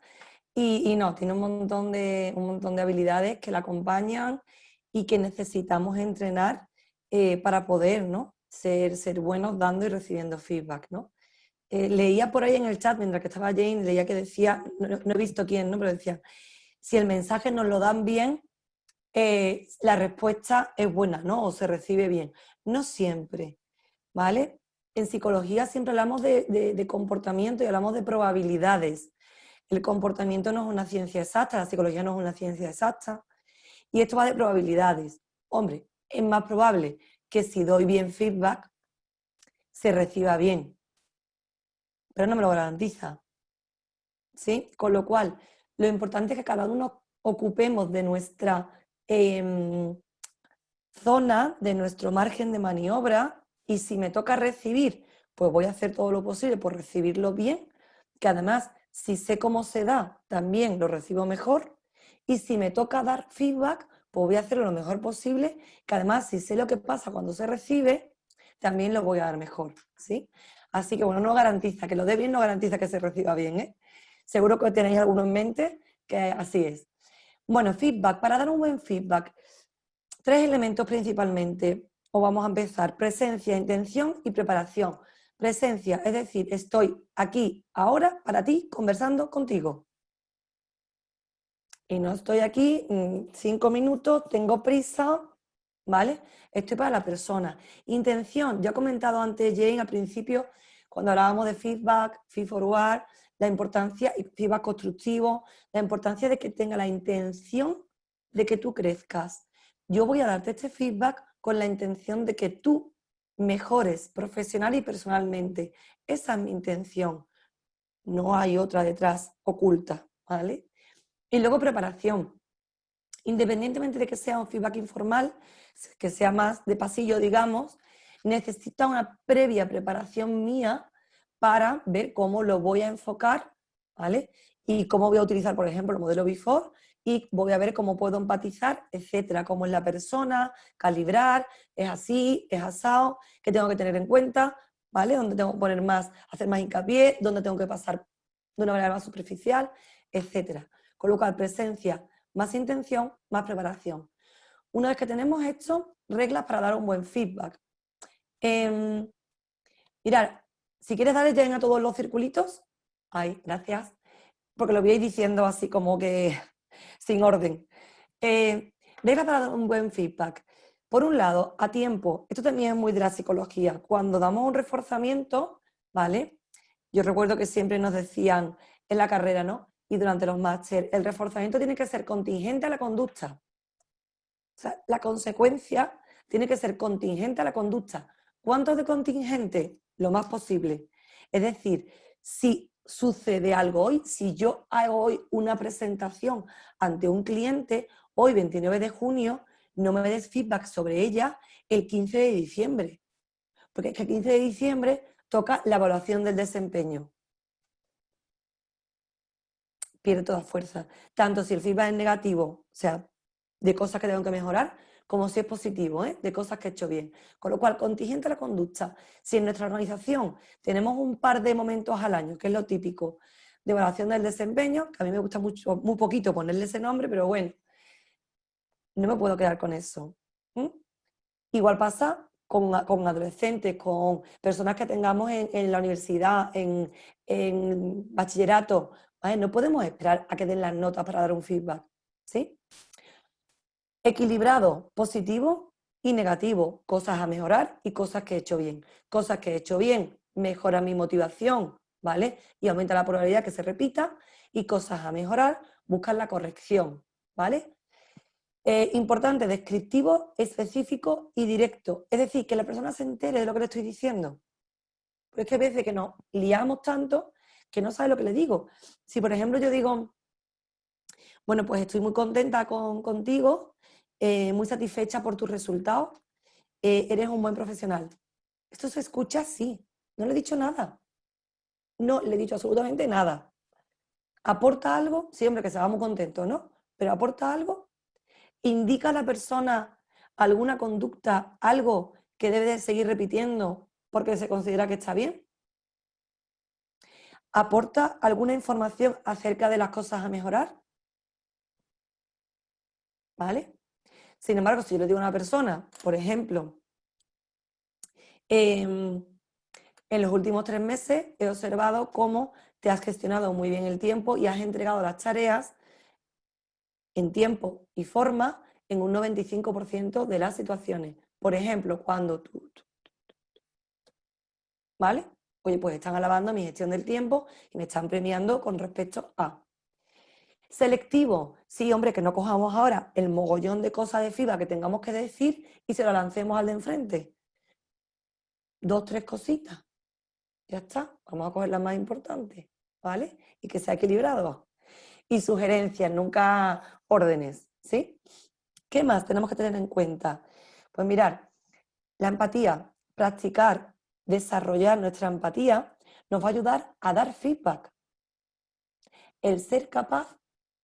y no, tiene un montón de habilidades que la acompañan y que necesitamos entrenar para poder, ¿no? ser buenos dando y recibiendo feedback, ¿no? Leía por ahí en el chat, mientras que estaba Jane, leía que decía, no he visto quién, ¿no? Pero decía, si el mensaje nos lo dan bien, la respuesta es buena, ¿no? O se recibe bien. No siempre, ¿vale? En psicología siempre hablamos de comportamiento y hablamos de probabilidades. El comportamiento no es una ciencia exacta, la psicología no es una ciencia exacta, y esto va de probabilidades. Hombre, es más probable que si doy bien feedback, se reciba bien, pero no me lo garantiza, ¿sí? Con lo cual, lo importante es que cada uno ocupemos de nuestra zona, de nuestro margen de maniobra, y si me toca recibir, pues voy a hacer todo lo posible por recibirlo bien, que además, si sé cómo se da, también lo recibo mejor, y si me toca dar feedback, pues voy a hacerlo lo mejor posible, que además, si sé lo que pasa cuando se recibe, también lo voy a dar mejor, ¿sí? Así que, bueno, no garantiza, que lo dé bien no garantiza que se reciba bien, ¿eh? Seguro que tenéis alguno en mente que así es. Bueno, feedback, para dar un buen feedback, 3 elementos principalmente, o vamos a empezar, presencia, intención y preparación. Presencia, es decir, estoy aquí, ahora, para ti, conversando contigo. Y no estoy aquí 5 minutos, tengo prisa, ¿vale? Estoy para la persona. Intención, ya he comentado antes, Jane, al principio, cuando hablábamos de feedback, feed forward, la importancia, y feedback constructivo, la importancia de que tenga la intención de que tú crezcas. Yo voy a darte este feedback con la intención de que tú mejores profesional y personalmente. Esa es mi intención. No hay otra detrás oculta, ¿vale? Y luego preparación. Independientemente de que sea un feedback informal, que sea más de pasillo, digamos, necesita una previa preparación mía para ver cómo lo voy a enfocar, ¿vale? Y cómo voy a utilizar, por ejemplo, el modelo Before, y voy a ver cómo puedo empatizar, etcétera, cómo es la persona, calibrar, es así, es asado, qué tengo que tener en cuenta, ¿vale? Dónde tengo que poner más, hacer más hincapié, dónde tengo que pasar de una manera más superficial, etcétera. Con lo cual, presencia, más intención, más preparación. Una vez que tenemos esto, reglas para dar un buen feedback. Mirad, si quieres darle ya a todos los circulitos, ay, gracias, porque lo voy a ir diciendo así como que sin orden. Reglas para dar un buen feedback. Por un lado, a tiempo, esto también es muy de la psicología. Cuando damos un reforzamiento, ¿vale? Yo recuerdo que siempre nos decían en la carrera, ¿no? Y durante los máster, el reforzamiento tiene que ser contingente a la conducta. O sea, la consecuencia tiene que ser contingente a la conducta. ¿Cuánto de contingente? Lo más posible. Es decir, si sucede algo hoy, si yo hago hoy una presentación ante un cliente, hoy 29 de junio, no me des feedback sobre ella el 15 de diciembre. Porque es que el 15 de diciembre toca la evaluación del desempeño. Pierde toda fuerza. Tanto si el feedback es negativo, o sea, de cosas que tengo que mejorar, como si es positivo, de cosas que he hecho bien. Con lo cual, contingente a la conducta. Si en nuestra organización tenemos un par de momentos al año, que es lo típico, de evaluación del desempeño, que a mí me gusta mucho, muy poquito ponerle ese nombre, pero bueno, no me puedo quedar con eso. Igual pasa con adolescentes, con personas que tengamos en la universidad, en bachillerato, ¿vale? No podemos esperar a que den las notas para dar un feedback, ¿sí? Equilibrado, positivo y negativo, cosas a mejorar y cosas que he hecho bien. Cosas que he hecho bien, mejora mi motivación, ¿vale? Y aumenta la probabilidad que se repita, y cosas a mejorar, buscan la corrección, ¿vale? Importante, descriptivo, específico y directo. Es decir, que la persona se entere de lo que le estoy diciendo. Pero es que a veces que nos liamos tanto que no sabe lo que le digo. Si, por ejemplo, yo digo, bueno, pues estoy muy contenta contigo, muy satisfecha por tus resultados, eres un buen profesional. Esto se escucha así. No le he dicho nada. No le he dicho absolutamente nada. ¿Aporta algo? Siempre que se va muy contento, ¿no? Pero ¿aporta algo? ¿Indica a la persona alguna conducta, algo que debe de seguir repitiendo porque se considera que está bien? ¿Aporta alguna información acerca de las cosas a mejorar? ¿Vale? Sin embargo, si yo le digo a una persona, por ejemplo, en los últimos 3 meses he observado cómo te has gestionado muy bien el tiempo y has entregado las tareas en tiempo y forma en un 95% de las situaciones. Por ejemplo, cuando tú, ¿vale? Oye, pues están alabando mi gestión del tiempo y me están premiando con respecto a. Selectivo, sí, hombre, que no cojamos ahora el mogollón de cosas de FIBA que tengamos que decir y se lo lancemos al de enfrente. 2, 3 cositas. Ya está, vamos a coger las más importantes, ¿vale? Y que sea equilibrado. Y sugerencias, nunca órdenes, ¿sí? ¿Qué más tenemos que tener en cuenta? Pues mirar, la empatía, practicar, desarrollar nuestra empatía nos va a ayudar a dar feedback. El ser capaz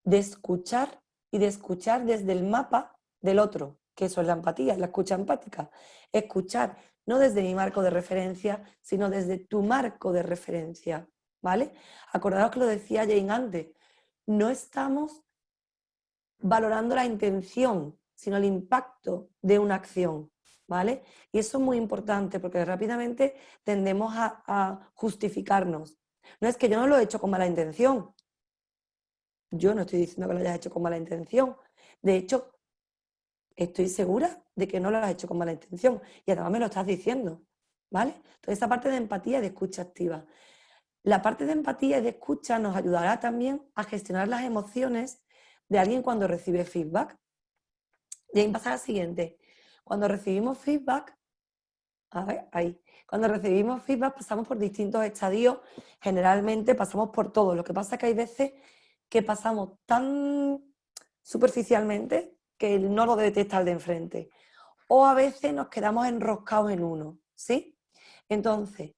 de escuchar y de escuchar desde el mapa del otro, que eso es la empatía, la escucha empática. Escuchar no desde mi marco de referencia, sino desde tu marco de referencia, ¿vale? Acordaos que lo decía Jane antes, no estamos valorando la intención, sino el impacto de una acción, ¿vale? Y eso es muy importante porque rápidamente tendemos a justificarnos. No es que yo no lo he hecho con mala intención. Yo no estoy diciendo que lo hayas hecho con mala intención. De hecho, estoy segura de que no lo has hecho con mala intención y además me lo estás diciendo, ¿vale? Entonces, esa parte de empatía y de escucha activa. La parte de empatía y de escucha nos ayudará también a gestionar las emociones de alguien cuando recibe feedback. Y ahí pasa la siguiente. Cuando recibimos feedback, a ver, ahí. Cuando recibimos feedback pasamos por distintos estadios, generalmente pasamos por todo. Lo que pasa es que hay veces que pasamos tan superficialmente que no lo detecta el de enfrente. O a veces nos quedamos enroscados en uno, ¿sí? Entonces,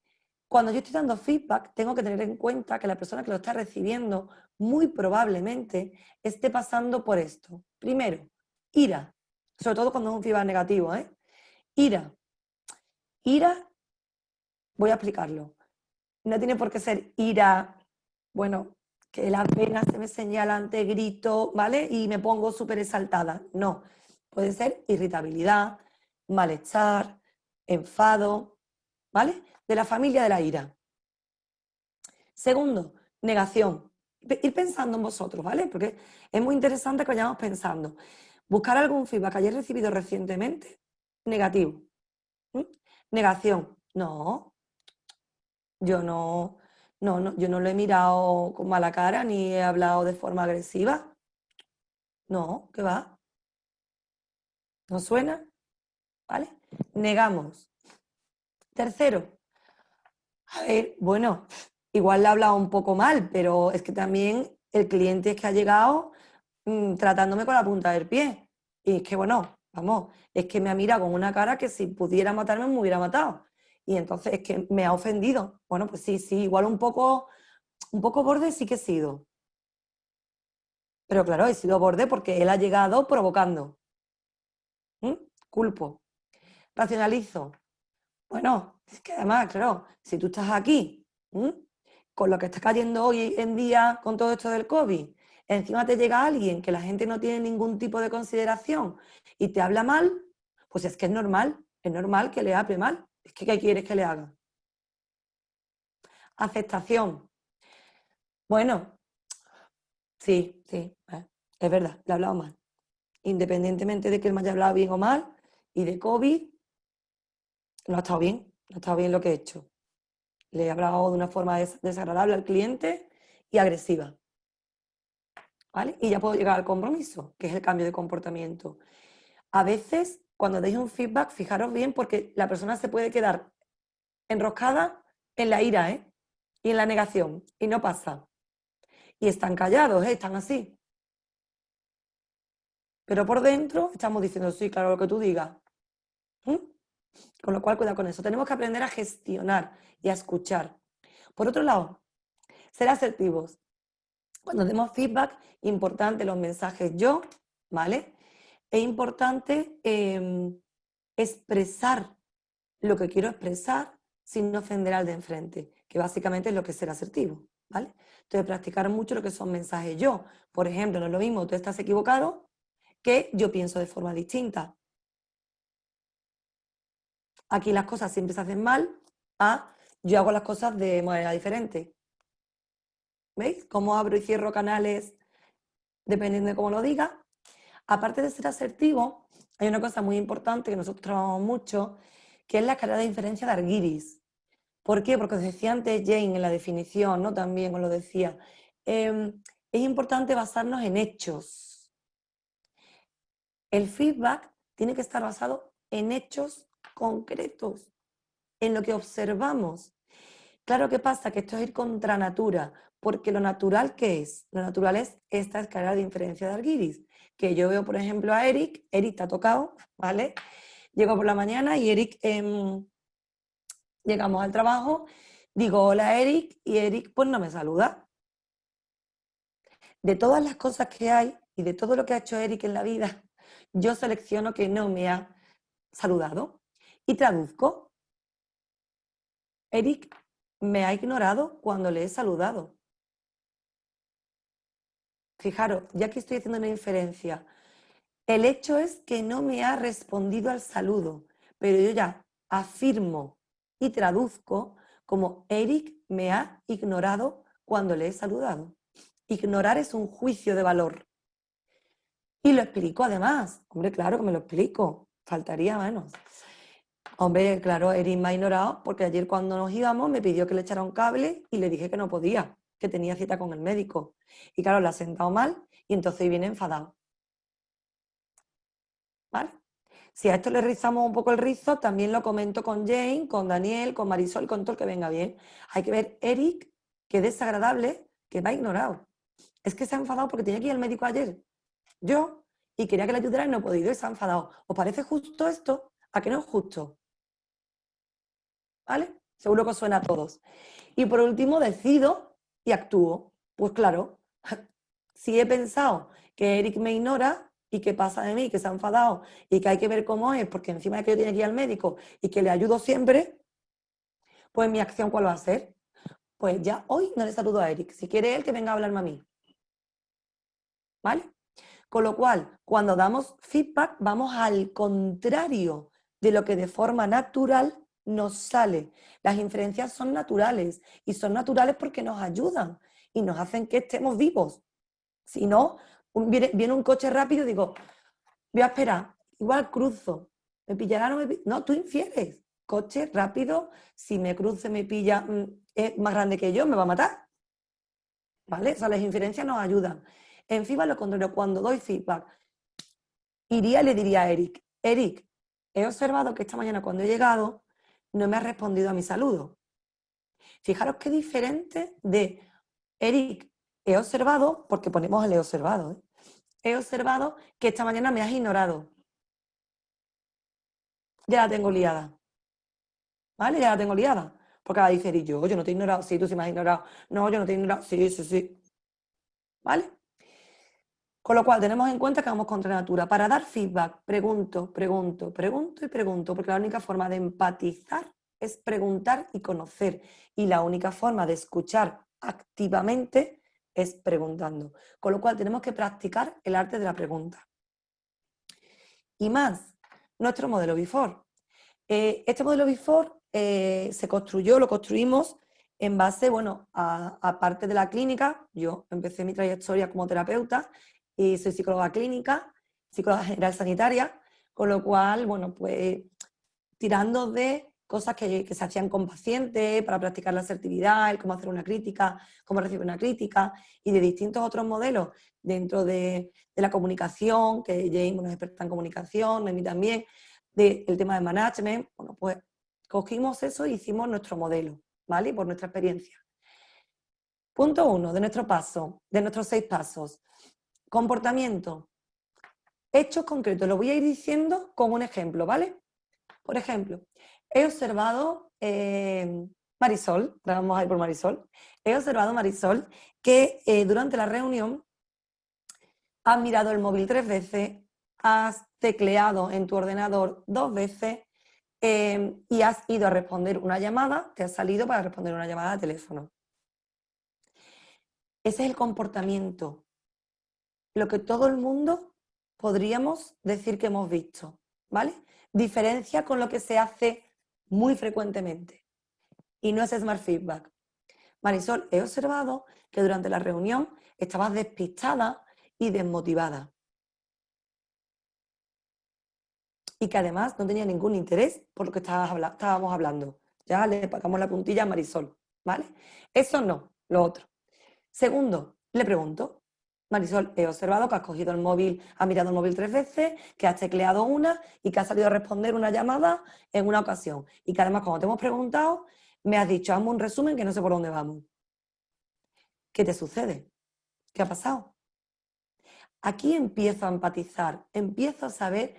cuando yo estoy dando feedback, tengo que tener en cuenta que la persona que lo está recibiendo muy probablemente esté pasando por esto. Primero, ira, sobre todo cuando es un feedback negativo, ¿eh? Ira. Ira, voy a explicarlo. No tiene por qué ser ira, bueno, que las venas se me señalan, te grito, ¿vale? Y me pongo súper exaltada. No, puede ser irritabilidad, malestar, enfado, ¿vale? De la familia de la ira. Segundo, negación. Ir pensando en vosotros, ¿vale? Porque es muy interesante que vayamos pensando. Buscar algún feedback que hayáis recibido recientemente, negativo. ¿Mm? Negación. No, yo yo no lo he mirado con mala cara ni he hablado de forma agresiva. No, ¿qué va? ¿No suena? ¿Vale? Negamos. Tercero, a ver, bueno, igual le he hablado un poco mal, pero es que también el cliente es que ha llegado tratándome con la punta del pie. Y es que, bueno, vamos, es que me ha mirado con una cara que si pudiera matarme me hubiera matado. Y entonces es que me ha ofendido. Bueno, pues sí, igual un poco borde sí que he sido. Pero claro, he sido borde porque él ha llegado provocando. Culpo. Racionalizo. Bueno, es que además, claro, si tú estás aquí, con lo que está cayendo hoy en día con todo esto del COVID, encima te llega alguien que la gente no tiene ningún tipo de consideración y te habla mal, pues es que es normal que le hable mal. Es que ¿qué quieres que le haga? Aceptación. Bueno, Sí, sí, es verdad, le he hablado mal. Independientemente de que él me haya hablado bien o mal, y de COVID, no ha estado bien, no ha estado bien lo que he hecho. Le he hablado de una forma desagradable al cliente y agresiva. ¿Vale? Y ya puedo llegar al compromiso, que es el cambio de comportamiento. A veces, cuando deis un feedback, fijaros bien porque la persona se puede quedar enroscada en la ira, ¿eh? Y en la negación, y no pasa. Y están callados, ¿eh? Están así. Pero por dentro estamos diciendo, sí, claro, lo que tú digas. ¿Mm? Con lo cual, cuidado con eso. Tenemos que aprender a gestionar y a escuchar. Por otro lado, ser asertivos. Cuando demos feedback, importante los mensajes yo, ¿vale? Es importante expresar lo que quiero expresar sin ofender al de enfrente, que básicamente es lo que es ser asertivo, ¿vale? Entonces, practicar mucho lo que son mensajes yo. Por ejemplo, no es lo mismo, tú estás equivocado, que yo pienso de forma distinta. Aquí las cosas siempre se hacen mal, yo hago las cosas de manera diferente. ¿Veis? Cómo abro y cierro canales dependiendo de cómo lo diga. Aparte de ser asertivo, hay una cosa muy importante que nosotros trabajamos mucho, que es la escala de inferencia de Argyris. ¿Por qué? Porque os decía antes Jane en la definición, ¿no? También os lo decía. Es importante basarnos en hechos. El feedback tiene que estar basado en hechos concretos, en lo que observamos. Claro que pasa que esto es ir contra natura, porque lo natural, ¿qué es? Lo natural es esta escala de inferencia de Argyris, que yo veo, por ejemplo, a Eric te ha tocado, ¿vale? Llego por la mañana y Eric, llegamos al trabajo, digo hola Eric, y Eric pues no me saluda. De todas las cosas que hay y de todo lo que ha hecho Eric en la vida, yo selecciono que no me ha saludado y traduzco. Eric me ha ignorado cuando le he saludado. Fijaros, ya que estoy haciendo una inferencia, el hecho es que no me ha respondido al saludo, pero yo ya afirmo y traduzco como Eric me ha ignorado cuando le he saludado. Ignorar es un juicio de valor. Y lo explico además. Hombre, claro que me lo explico. Faltaría menos. Hombre, claro, Eric me ha ignorado porque ayer cuando nos íbamos me pidió que le echara un cable y le dije que no podía, que tenía cita con el médico. Y claro, le ha sentado mal y entonces viene enfadado. ¿Vale? Si a esto le rizamos un poco el rizo, también lo comento con Jane, con Daniel, con Marisol, con todo el que venga bien. Hay que ver, Eric, que desagradable, que me ha ignorado. Es que se ha enfadado porque tenía que ir al médico ayer. Yo, y quería que le ayudara y no he podido y se ha enfadado. ¿Os parece justo esto? ¿A que no es justo? ¿Vale? Seguro que os suena a todos. Y por último, decido y actúo. Pues claro, si he pensado que Eric me ignora y que pasa de mí, que se ha enfadado y que hay que ver cómo es, porque encima de que yo tenía que ir al médico y que le ayudo siempre, pues mi acción ¿cuál va a ser? Pues ya hoy no le saludo a Eric. Si quiere él, que venga a hablarme a mí. ¿Vale? Con lo cual, cuando damos feedback, vamos al contrario de lo que de forma natural nos sale. Las inferencias son naturales y son naturales porque nos ayudan y nos hacen que estemos vivos. Si no, viene un coche rápido y digo, voy a esperar, igual cruzo, me pillará, no me pillará. No, tú infieres. Coche rápido, si me cruce, me pilla, es más grande que yo, me va a matar. ¿Vale? O sea, las inferencias nos ayudan. En FIBA, lo contrario, cuando doy feedback, iría y le diría a Eric, Eric, he observado que esta mañana cuando he llegado no me has respondido a mi saludo. Fijaros qué diferente de Eric, he observado, porque ponemos el he observado, ¿eh? He observado que esta mañana me has ignorado. Ya la tengo liada. ¿Vale? Ya la tengo liada. Porque va a decir, y yo no te he ignorado. Sí, tú sí me has ignorado. No, yo no te he ignorado. Sí, sí, sí. ¿Vale? Con lo cual, tenemos en cuenta que vamos contra natura. Para dar feedback, pregunto, porque la única forma de empatizar es preguntar y conocer. Y la única forma de escuchar activamente es preguntando. Con lo cual, tenemos que practicar el arte de la pregunta. Y más, nuestro modelo Before. Este modelo Before lo construimos en base, bueno, a parte de la clínica. Yo empecé mi trayectoria como terapeuta y soy psicóloga clínica, psicóloga general sanitaria, con lo cual, bueno, pues tirando de cosas que se hacían con pacientes para practicar la asertividad, el cómo hacer una crítica, cómo recibir una crítica, y de distintos otros modelos dentro de la comunicación, que Jane, bueno, es experta en comunicación, Noemí también, del tema de management. Bueno, pues cogimos eso e hicimos nuestro modelo, ¿vale? Por nuestra experiencia. Punto 1 de nuestro paso, de nuestros 6 pasos. Comportamiento. Hechos concretos. Lo voy a ir diciendo con un ejemplo, ¿vale? Por ejemplo, he observado, Marisol, vamos a ir por Marisol, he observado, Marisol, que durante la reunión has mirado el móvil 3 veces, has tecleado en tu ordenador 2 veces y has ido a responder una llamada, te has salido para responder una llamada de teléfono. Ese es el comportamiento, lo que todo el mundo podríamos decir que hemos visto, ¿vale? Diferencia con lo que se hace muy frecuentemente. Y no es Smart Feedback. Marisol, he observado que durante la reunión estabas despistada y desmotivada. Y que además no tenía ningún interés por lo que estábamos hablando. Ya le pagamos la puntilla a Marisol, ¿vale? Eso no, lo otro. Segundo, le pregunto, Marisol, he observado que has cogido el móvil, has mirado el móvil 3 veces, que has tecleado una y que has salido a responder una llamada en una ocasión. Y que además, cuando te hemos preguntado, me has dicho, hazme un resumen que no sé por dónde vamos. ¿Qué te sucede? ¿Qué ha pasado? Aquí empiezo a empatizar, empiezo a saber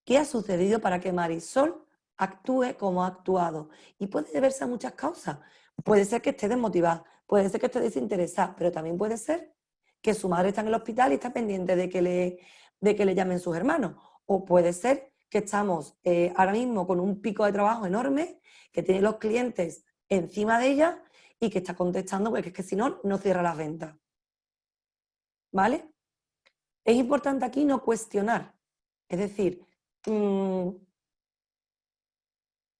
qué ha sucedido para que Marisol actúe como ha actuado. Y puede deberse a muchas causas. Puede ser que esté desmotivada, puede ser que esté desinteresada, pero también puede ser que su madre está en el hospital y está pendiente de que le llamen sus hermanos. O puede ser que estamos ahora mismo con un pico de trabajo enorme, que tiene los clientes encima de ella y que está contestando porque es que si no, no cierra las ventas. ¿Vale? Es importante aquí no cuestionar. Es decir,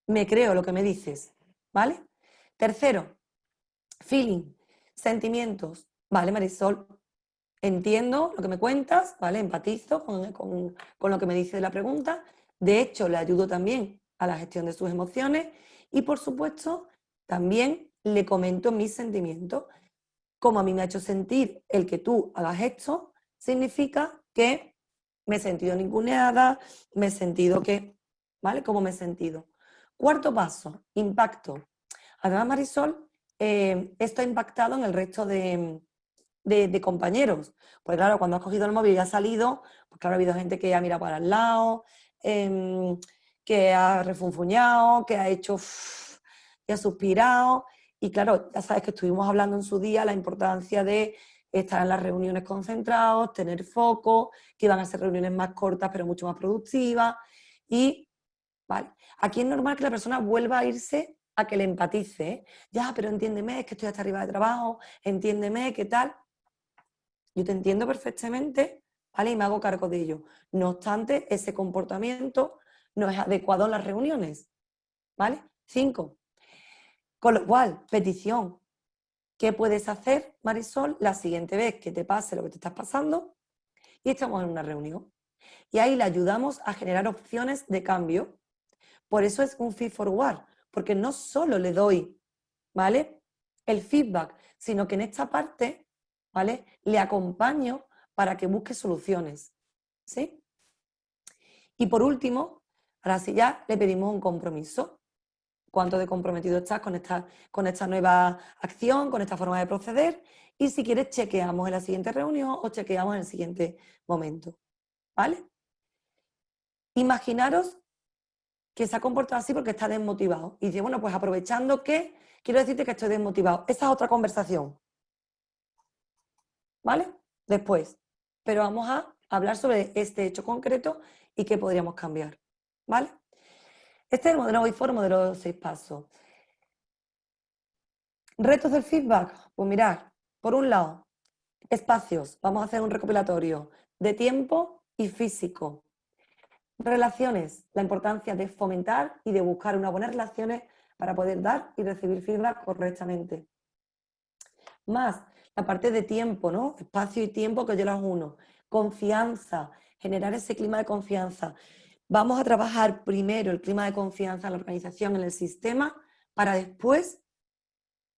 me creo lo que me dices, ¿vale? Tercero, feeling, sentimientos. Vale, Marisol, entiendo lo que me cuentas, ¿vale? Empatizo con lo que me dice de la pregunta. De hecho, le ayudo también a la gestión de sus emociones y, por supuesto, también le comento mis sentimientos. Como a mí me ha hecho sentir el que tú hagas esto, significa que me he sentido ninguneada, me he sentido que, ¿vale? ¿Cómo me he sentido? Cuarto paso, impacto. Además, Marisol, esto ha impactado en el resto de compañeros. Pues claro, cuando has cogido el móvil y has salido, pues claro, ha habido gente que ha mirado para el lado, que ha refunfuñado, que ha hecho que ha suspirado. Y claro, ya sabes que estuvimos hablando en su día la importancia de estar en las reuniones concentrados, tener foco, que iban a ser reuniones más cortas pero mucho más productivas. Y, vale, aquí es normal que la persona vuelva a irse a que le empatice, ¿eh? Ya, pero entiéndeme, es que estoy hasta arriba de trabajo, entiéndeme, ¿qué tal? Yo te entiendo perfectamente, ¿vale? Y me hago cargo de ello. No obstante, ese comportamiento no es adecuado en las reuniones, ¿vale? 5. Con lo cual, petición. ¿Qué puedes hacer, Marisol, la siguiente vez que te pase lo que te estás pasando y estamos en una reunión? Y ahí le ayudamos a generar opciones de cambio. Por eso es un feed forward, porque no solo le doy, ¿vale?, el feedback, sino que en esta parte, ¿vale?, le acompaño para que busque soluciones, ¿sí? Y por último, ahora sí ya le pedimos un compromiso. Cuánto de comprometido estás con esta nueva acción, con esta forma de proceder, y si quieres chequeamos en la siguiente reunión o chequeamos en el siguiente momento, ¿vale? Imaginaros que se ha comportado así porque está desmotivado y dice, bueno, pues aprovechando que quiero decirte que estoy desmotivado. Esa es otra conversación, ¿vale? Después, pero vamos a hablar sobre este hecho concreto y qué podríamos cambiar, ¿vale? Este es el modelo Voice4, modelo de los 6 pasos. Retos del feedback, pues mirad, por un lado, espacios, vamos a hacer un recopilatorio de tiempo y físico. Relaciones, la importancia de fomentar y de buscar unas buenas relaciones para poder dar y recibir feedback correctamente. Más la parte de tiempo, ¿no? Espacio y tiempo que yo las uno. Confianza, generar ese clima de confianza. Vamos a trabajar primero el clima de confianza en la organización, en el sistema, para después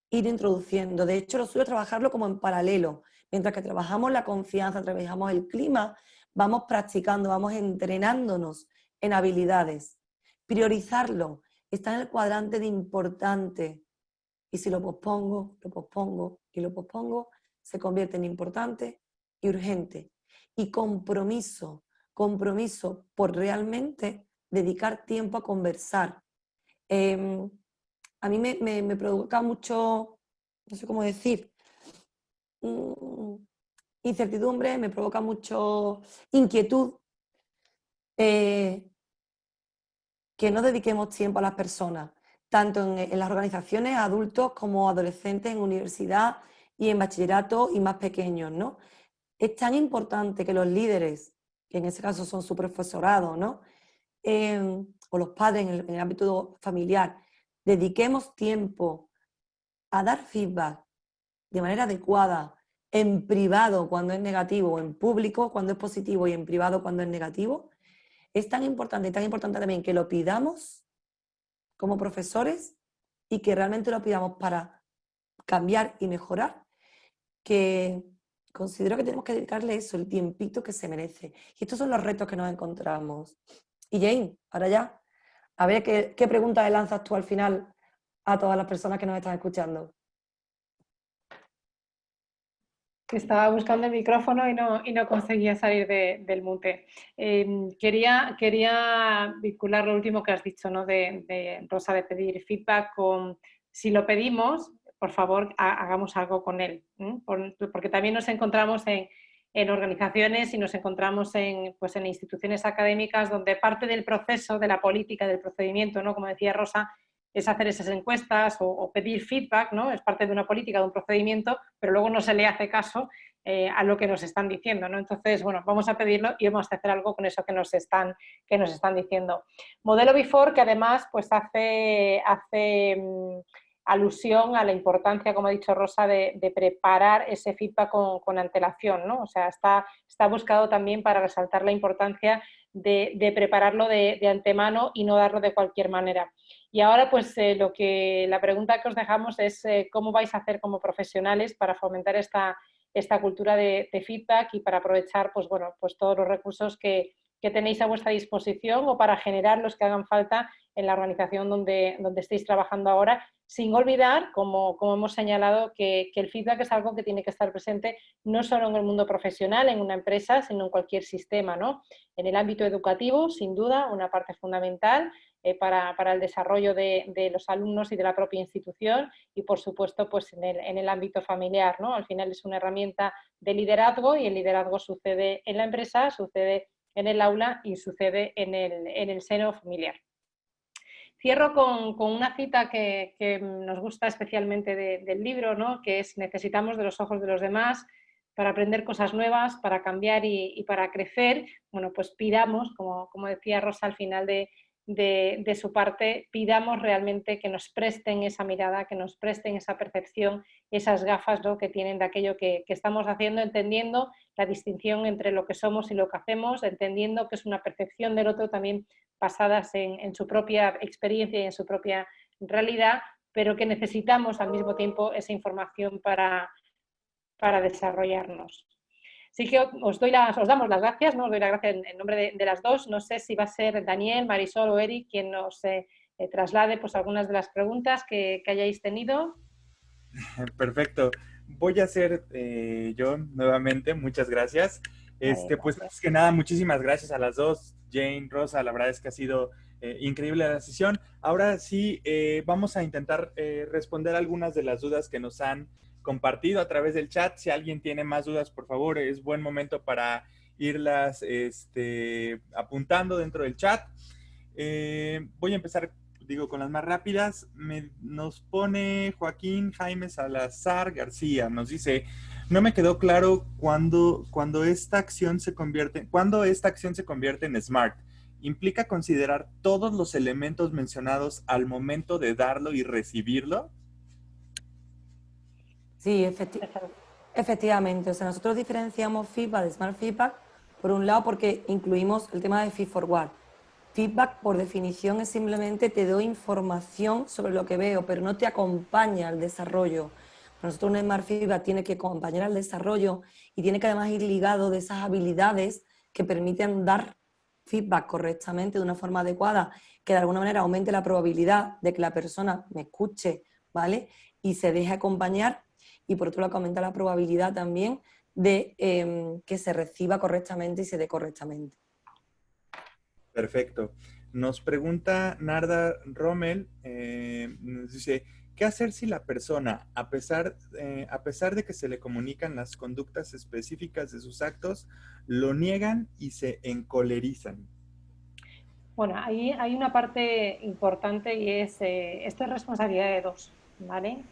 ir introduciendo. De hecho, lo suelo trabajarlo como en paralelo. Mientras que trabajamos la confianza, trabajamos el clima, vamos practicando, vamos entrenándonos en habilidades. Priorizarlo. Está en el cuadrante de importante. Y si lo pospongo y lo pospongo, se convierte en importante y urgente. Y compromiso por realmente dedicar tiempo a conversar. A mí me provoca mucho, no sé cómo decir, incertidumbre, me provoca mucho inquietud que no dediquemos tiempo a las personas, tanto en las organizaciones, adultos como adolescentes, en universidad y en bachillerato y más pequeños, ¿no? Es tan importante que los líderes, que en ese caso son su profesorado, ¿no? O los padres en el ámbito familiar, dediquemos tiempo a dar feedback de manera adecuada, en privado cuando es negativo, o en público cuando es positivo y en privado cuando es negativo. Es tan importante también que lo pidamos como profesores y que realmente lo pidamos para cambiar y mejorar, que considero que tenemos que dedicarle eso, el tiempito que se merece. Y estos son los retos que nos encontramos. Y Jane, ahora ya, a ver qué pregunta le lanzas tú al final a todas las personas que nos están escuchando. Estaba buscando el micrófono y no conseguía salir del mute. Quería vincular lo último que has dicho, ¿no? de Rosa, de pedir feedback con si lo pedimos, por favor, hagamos algo con él. Porque también nos encontramos en organizaciones y nos encontramos pues en instituciones académicas donde parte del proceso, de la política, del procedimiento, ¿no? Como decía Rosa, es hacer esas encuestas o pedir feedback, ¿no? Es parte de una política, de un procedimiento, pero luego no se le hace caso a lo que nos están diciendo, ¿no? Entonces, bueno, vamos a pedirlo y vamos a hacer algo con eso que nos están diciendo. Modelo Before, que además pues hace alusión a la importancia, como ha dicho Rosa, de preparar ese feedback con antelación, ¿no? O sea, está buscado también para resaltar la importancia de prepararlo de antemano y no darlo de cualquier manera. Y ahora, pues, la pregunta que os dejamos es cómo vais a hacer como profesionales para fomentar esta cultura de feedback y para aprovechar, pues, bueno, pues todos los recursos que tenéis a vuestra disposición o para generar los que hagan falta en la organización donde estéis trabajando ahora, sin olvidar, como hemos señalado, que el feedback es algo que tiene que estar presente no solo en el mundo profesional, en una empresa, sino en cualquier sistema, ¿no? En el ámbito educativo, sin duda, una parte fundamental para el desarrollo de los alumnos y de la propia institución y, por supuesto, pues en el ámbito familiar, ¿no? Al final es una herramienta de liderazgo y el liderazgo sucede en la empresa, sucede en el aula y sucede en el seno familiar. Cierro con una cita que nos gusta especialmente del libro, ¿no? Que es: necesitamos de los ojos de los demás para aprender cosas nuevas, para cambiar y para crecer. Bueno, pues pidamos, como decía Rosa al final de su parte, pidamos realmente que nos presten esa mirada, que nos presten esa percepción, esas gafas, ¿no? Que tienen de aquello que estamos haciendo, entendiendo la distinción entre lo que somos y lo que hacemos, entendiendo que es una percepción del otro también basadas en su propia experiencia y en su propia realidad, pero que necesitamos al mismo tiempo esa información para desarrollarnos. Así que os damos las gracias, ¿no? Os doy las gracias en nombre de las dos. No sé si va a ser Daniel, Marisol o Eric quien nos traslade pues, algunas de las preguntas que hayáis tenido. Perfecto. Voy a hacer yo nuevamente. Muchas gracias. Pues más que nada, muchísimas gracias a las dos, Jane, Rosa. La verdad es que ha sido increíble la sesión. Ahora sí, vamos a intentar responder algunas de las dudas que nos han compartido a través del chat. Si alguien tiene más dudas, por favor, es buen momento para irlas apuntando dentro del chat. Voy a empezar con las más rápidas. Nos pone Joaquín Jaime Salazar García. Nos dice: no me quedó claro cuando esta acción se convierte en SMART ¿implica considerar todos los elementos mencionados al momento de darlo y recibirlo? Sí, efectivamente. O sea, nosotros diferenciamos feedback de Smart Feedback, por un lado, porque incluimos el tema de feed forward. Feedback, por definición, es simplemente te doy información sobre lo que veo, pero no te acompaña al desarrollo. Para nosotros un Smart Feedback tiene que acompañar al desarrollo y tiene que además ir ligado de esas habilidades que permiten dar feedback correctamente, de una forma adecuada, que de alguna manera aumente la probabilidad de que la persona me escuche, ¿vale? Y se deje acompañar. Y por otro lado, aumenta la probabilidad también de que se reciba correctamente y se dé correctamente. Perfecto. Nos pregunta Narda Rommel, nos dice, ¿qué hacer si la persona, a pesar de que se le comunican las conductas específicas de sus actos, lo niegan y se encolerizan? Bueno, ahí hay una parte importante y es, esto es responsabilidad de dos, ¿vale?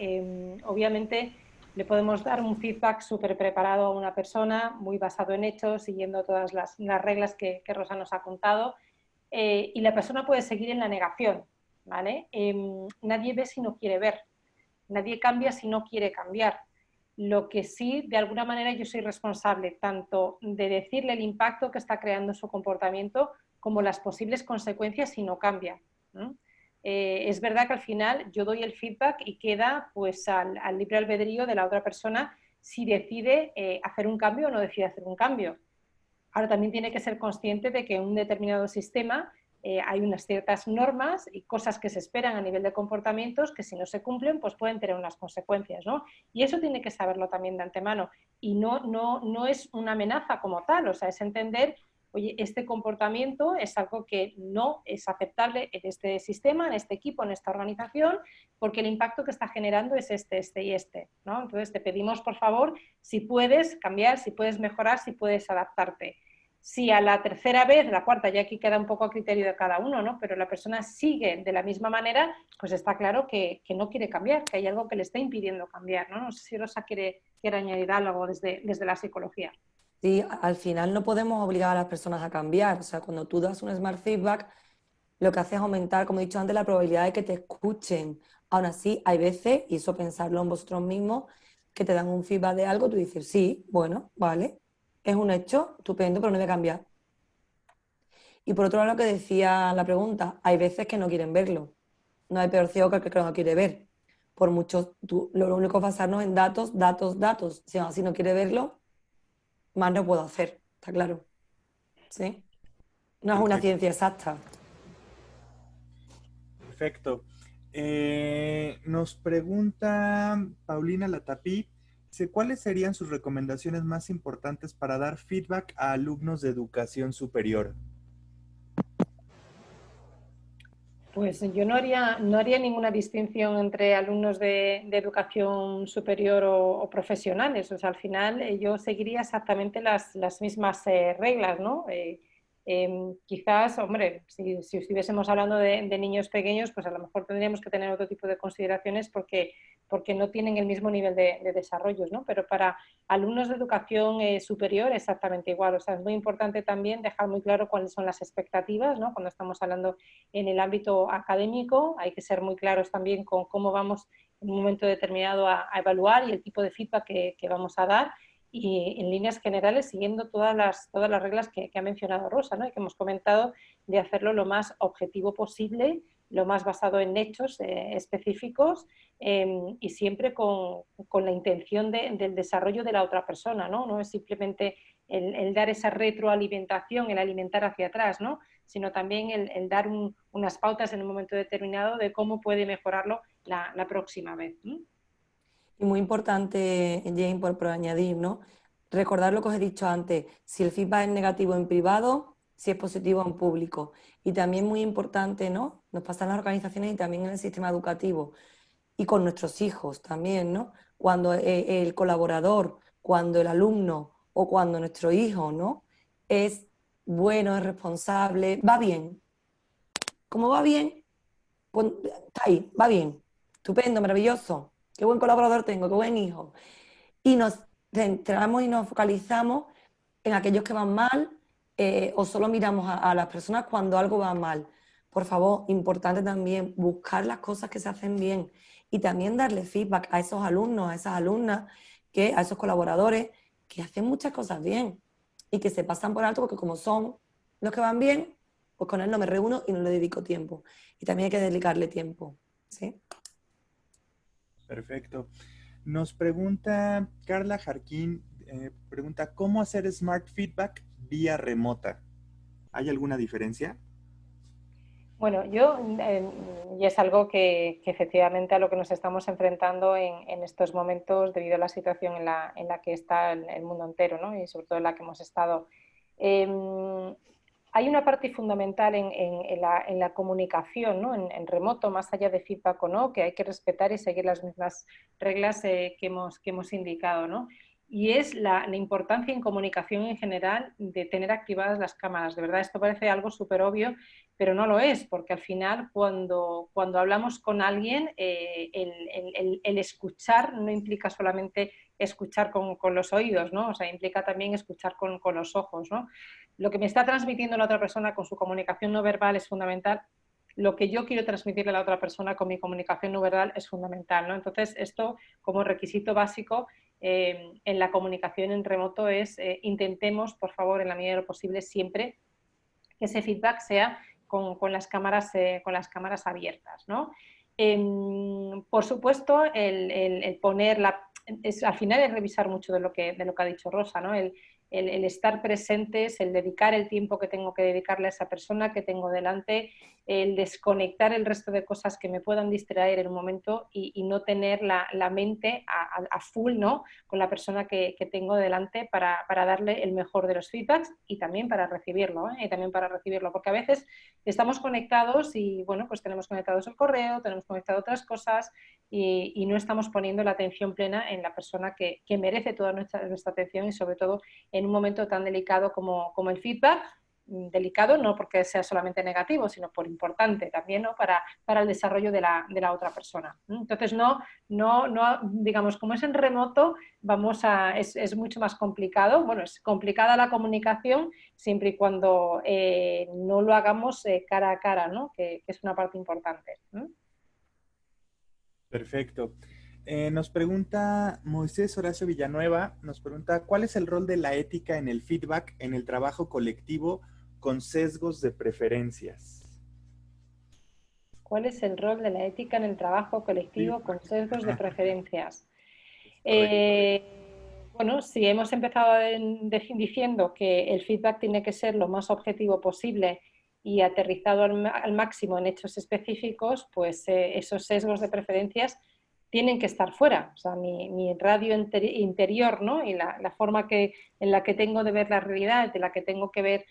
Obviamente le podemos dar un feedback súper preparado a una persona, muy basado en hechos, siguiendo todas las reglas que Rosa nos ha contado, y la persona puede seguir en la negación, ¿vale? Nadie ve si no quiere ver, nadie cambia si no quiere cambiar. Lo que sí, de alguna manera, yo soy responsable tanto de decirle el impacto que está creando en su comportamiento como las posibles consecuencias si no cambia. ¿No? Es verdad que al final yo doy el feedback y queda pues al libre albedrío de la otra persona si decide hacer un cambio o no decide hacer un cambio. Ahora también tiene que ser consciente de que en un determinado sistema hay unas ciertas normas y cosas que se esperan a nivel de comportamientos que si no se cumplen pues pueden tener unas consecuencias, ¿no? Y eso tiene que saberlo también de antemano. Y no es una amenaza como tal, o sea, es entender, oye, este comportamiento es algo que no es aceptable en este sistema, en este equipo, en esta organización, porque el impacto que está generando es este y este, ¿no? Entonces te pedimos, por favor, si puedes cambiar, si puedes mejorar, si puedes adaptarte. Si a la tercera vez, la cuarta, ya aquí queda un poco a criterio de cada uno, ¿no? Pero la persona sigue de la misma manera, pues está claro que no quiere cambiar, que hay algo que le está impidiendo cambiar, ¿no? No sé si Rosa quiere añadir algo desde la psicología. Sí, al final no podemos obligar a las personas a cambiar. O sea, cuando tú das un Smart Feedback, lo que hace es aumentar, como he dicho antes, la probabilidad de que te escuchen. Aún así, hay veces, y eso pensarlo en vosotros mismos, que te dan un feedback de algo, tú dices, sí, bueno, vale, es un hecho, estupendo, pero no voy a cambiar. Y por otro lado, lo que decía la pregunta, hay veces que no quieren verlo. No hay peor ciego que el que no quiere ver. Por mucho, lo único es basarnos en datos, datos, datos. Si aún así no quiere verlo, más no puedo hacer, está claro. ¿Sí? No es una Perfecto. ciencia exacta. Perfecto. Nos pregunta Paulina Latapí, dice, ¿cuáles serían sus recomendaciones más importantes para dar feedback a alumnos de educación superior? Pues yo no haría ninguna distinción entre alumnos de educación superior o profesionales. O sea, al final yo seguiría exactamente las mismas reglas, ¿no? Quizás, hombre, si estuviésemos hablando de niños pequeños, pues a lo mejor tendríamos que tener otro tipo de consideraciones porque no tienen el mismo nivel de desarrollos, ¿no? Pero para alumnos de educación superior exactamente igual. O sea, es muy importante también dejar muy claro cuáles son las expectativas, ¿no? Cuando estamos hablando en el ámbito académico, hay que ser muy claros también con cómo vamos en un momento determinado a evaluar y el tipo de feedback que vamos a dar y en líneas generales siguiendo todas las reglas que ha mencionado Rosa, ¿no? Y que hemos comentado de hacerlo lo más objetivo posible, lo más basado en hechos específicos y siempre con la intención del desarrollo de la otra persona, ¿no? No es simplemente el dar esa retroalimentación, el alimentar hacia atrás, ¿no? Sino también el dar unas pautas en un momento determinado de cómo puede mejorarlo la próxima vez. Y muy importante, Jane, por añadir, ¿no? Recordar lo que os he dicho antes, si el feedback es negativo en privado, si es positivo en público. Y también muy importante, ¿no? Nos pasa en las organizaciones y también en el sistema educativo. Y con nuestros hijos también, ¿no? Cuando el colaborador, cuando el alumno o cuando nuestro hijo, ¿no? Es bueno, es responsable, va bien. Como va bien, pues, está ahí, va bien. Estupendo, maravilloso. Qué buen colaborador tengo, qué buen hijo. Y nos centramos y nos focalizamos en aquellos que van mal o solo miramos a las personas cuando algo va mal. Por favor, importante también buscar las cosas que se hacen bien y también darle feedback a esos alumnos, a esas alumnas, a esos colaboradores que hacen muchas cosas bien y que se pasan por alto porque como son los que van bien, pues con él no me reúno y no le dedico tiempo. Y también hay que dedicarle tiempo, ¿sí? Perfecto. Nos pregunta Carla Jarquín, pregunta, ¿cómo hacer Smart Feedback vía remota? ¿Hay alguna diferencia? Bueno, y es algo que efectivamente a lo que nos estamos enfrentando en estos momentos debido a la situación en la que está el mundo entero, ¿no? Y sobre todo en la que hemos estado. Hay una parte fundamental en la comunicación, ¿no? En remoto, más allá de feedback o no, que hay que respetar y seguir las mismas reglas que hemos indicado, ¿no? Y es la importancia en comunicación en general de tener activadas las cámaras. De verdad, esto parece algo súper obvio, pero no lo es, porque al final cuando hablamos con alguien, el escuchar no implica solamente escuchar con los oídos, ¿no? O sea, implica también escuchar con los ojos, ¿no? Lo que me está transmitiendo la otra persona con su comunicación no verbal es fundamental. Lo que yo quiero transmitirle a la otra persona con mi comunicación no verbal es fundamental, ¿no? Entonces, esto como requisito básico en la comunicación en remoto es intentemos, por favor, en la medida de lo posible, siempre que ese feedback sea con las cámaras abiertas, ¿no? Por supuesto, el poner al final es revisar mucho de lo que ha dicho Rosa, ¿no? El estar presentes, el dedicar el tiempo que tengo que dedicarle a esa persona que tengo delante, el desconectar el resto de cosas que me puedan distraer en un momento y no tener la mente a full, ¿no? Con la persona que tengo delante para darle el mejor de los feedbacks y también para recibirlo, ¿eh? Y también para recibirlo, porque a veces estamos conectados y, bueno, pues tenemos conectados el correo, tenemos conectado otras cosas y no estamos poniendo la atención plena en la persona que merece toda nuestra atención y sobre todo en un momento tan delicado como el feedback, delicado no porque sea solamente negativo, sino por importante también, ¿no? para el desarrollo de la otra persona. Entonces, no, digamos, como es en remoto, es mucho más complicado. Bueno, es complicada la comunicación siempre y cuando no lo hagamos cara a cara, ¿no? Que es una parte importante. Perfecto. Nos pregunta Moisés Horacio Villanueva, nos pregunta, ¿cuál es el rol de la ética en el feedback en el trabajo colectivo con sesgos de preferencias? ¿Cuál es el rol de la ética en el trabajo colectivo con sesgos de preferencias? Bueno, si hemos empezado diciendo que el feedback tiene que ser lo más objetivo posible y aterrizado al máximo en hechos específicos, pues esos sesgos de preferencias tienen que estar fuera. O sea, mi radio interior, ¿no? Y la forma en la que tengo de ver la realidad, de la que tengo que ver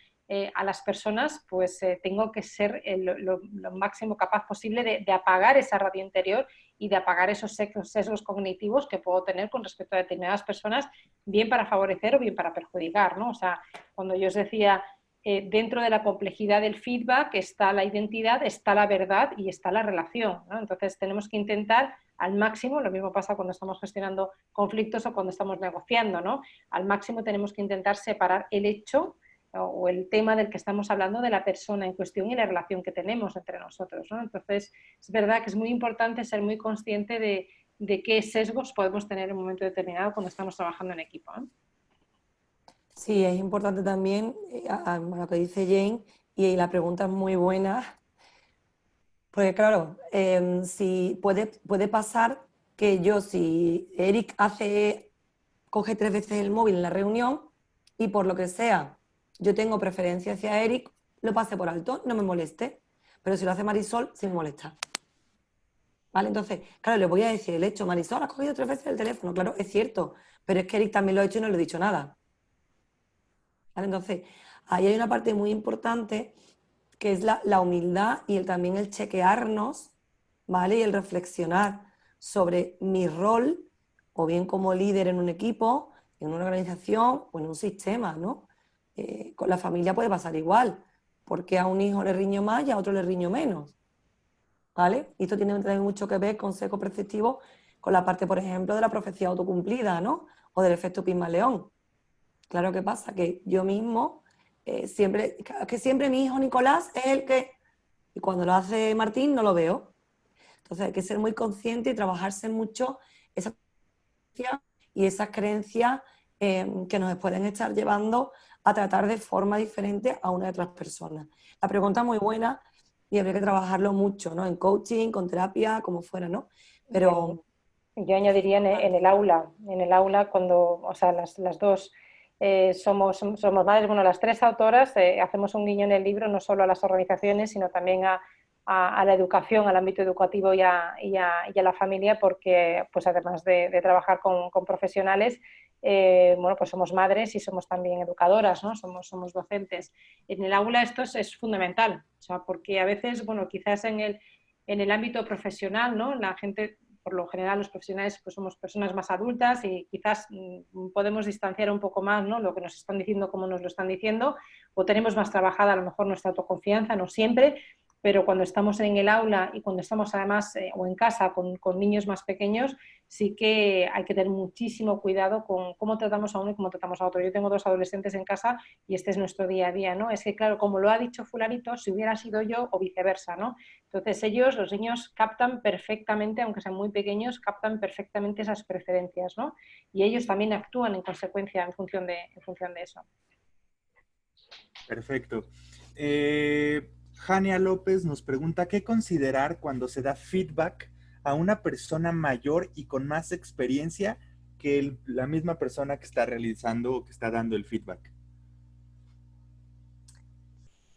a las personas, pues tengo que ser lo máximo capaz posible de apagar esa radio interior y de apagar esos sesgos cognitivos que puedo tener con respecto a determinadas personas, bien para favorecer o bien para perjudicar, ¿no? O sea, cuando yo os decía, dentro de la complejidad del feedback está la identidad, está la verdad y está la relación, ¿no? Entonces tenemos que intentar al máximo, lo mismo pasa cuando estamos gestionando conflictos o cuando estamos negociando, ¿no? Al máximo tenemos que intentar separar el hecho o el tema del que estamos hablando de la persona en cuestión y la relación que tenemos entre nosotros, ¿no? Entonces, es verdad que es muy importante ser muy consciente de qué sesgos podemos tener en un momento determinado cuando estamos trabajando en equipo, ¿eh? Sí, es importante también a lo que dice Jane, y la pregunta es muy buena, porque claro, si puede pasar que si Eric coge 3 veces el móvil en la reunión y por lo que sea yo tengo preferencia hacia Eric, lo pase por alto, no me moleste, pero si lo hace Marisol, sí me molesta. ¿Vale? Entonces, claro, le voy a decir el hecho, Marisol, has cogido 3 veces el teléfono, claro, es cierto, pero es que Eric también lo ha hecho y no le he dicho nada. ¿Vale? Entonces, ahí hay una parte muy importante que es la humildad y también el chequearnos, ¿vale? Y el reflexionar sobre mi rol, o bien como líder en un equipo, en una organización o en un sistema, ¿no? Con la familia puede pasar igual, porque a un hijo le riño más y a otro le riño menos, ¿vale? Y esto tiene también mucho que ver con sesgo perceptivo, con la parte, por ejemplo, de la profecía autocumplida, ¿no? O del efecto Pigmalión. Claro que pasa que yo mismo siempre mi hijo Nicolás es el que... Y cuando lo hace Martín no lo veo. Entonces hay que ser muy consciente y trabajarse mucho esas y esas creencias que nos pueden estar llevando a tratar de forma diferente a una de otras personas. La pregunta es muy buena y habría que trabajarlo mucho, ¿no? En coaching, con terapia, como fuera, ¿no? Pero... Yo añadiría en el aula cuando, o sea, las dos somos madres, bueno, las tres autoras hacemos un guiño en el libro no solo a las organizaciones, sino también a la educación, al ámbito educativo y a la familia, porque pues además de trabajar con profesionales, bueno, pues somos madres y somos también educadoras, ¿no? Somos docentes. En el aula esto es fundamental, o sea, porque a veces, bueno, quizás en el ámbito profesional, ¿no? La gente, por lo general, los profesionales pues somos personas más adultas y quizás podemos distanciar un poco más, ¿no? Lo que nos están diciendo, cómo nos lo están diciendo, o tenemos más trabajada a lo mejor nuestra autoconfianza, no siempre, pero cuando estamos en el aula y cuando estamos además o en casa con niños más pequeños, sí que hay que tener muchísimo cuidado con cómo tratamos a uno y cómo tratamos a otro. Yo tengo 2 adolescentes en casa y este es nuestro día a día, ¿no? Es que, claro, como lo ha dicho fulanito, si hubiera sido yo o viceversa, ¿no? Entonces ellos, los niños, captan perfectamente, aunque sean muy pequeños, captan perfectamente esas preferencias, ¿no? Y ellos también actúan en consecuencia en función de eso. Perfecto. Jania López nos pregunta, ¿qué considerar cuando se da feedback a una persona mayor y con más experiencia que la misma persona que está realizando o que está dando el feedback?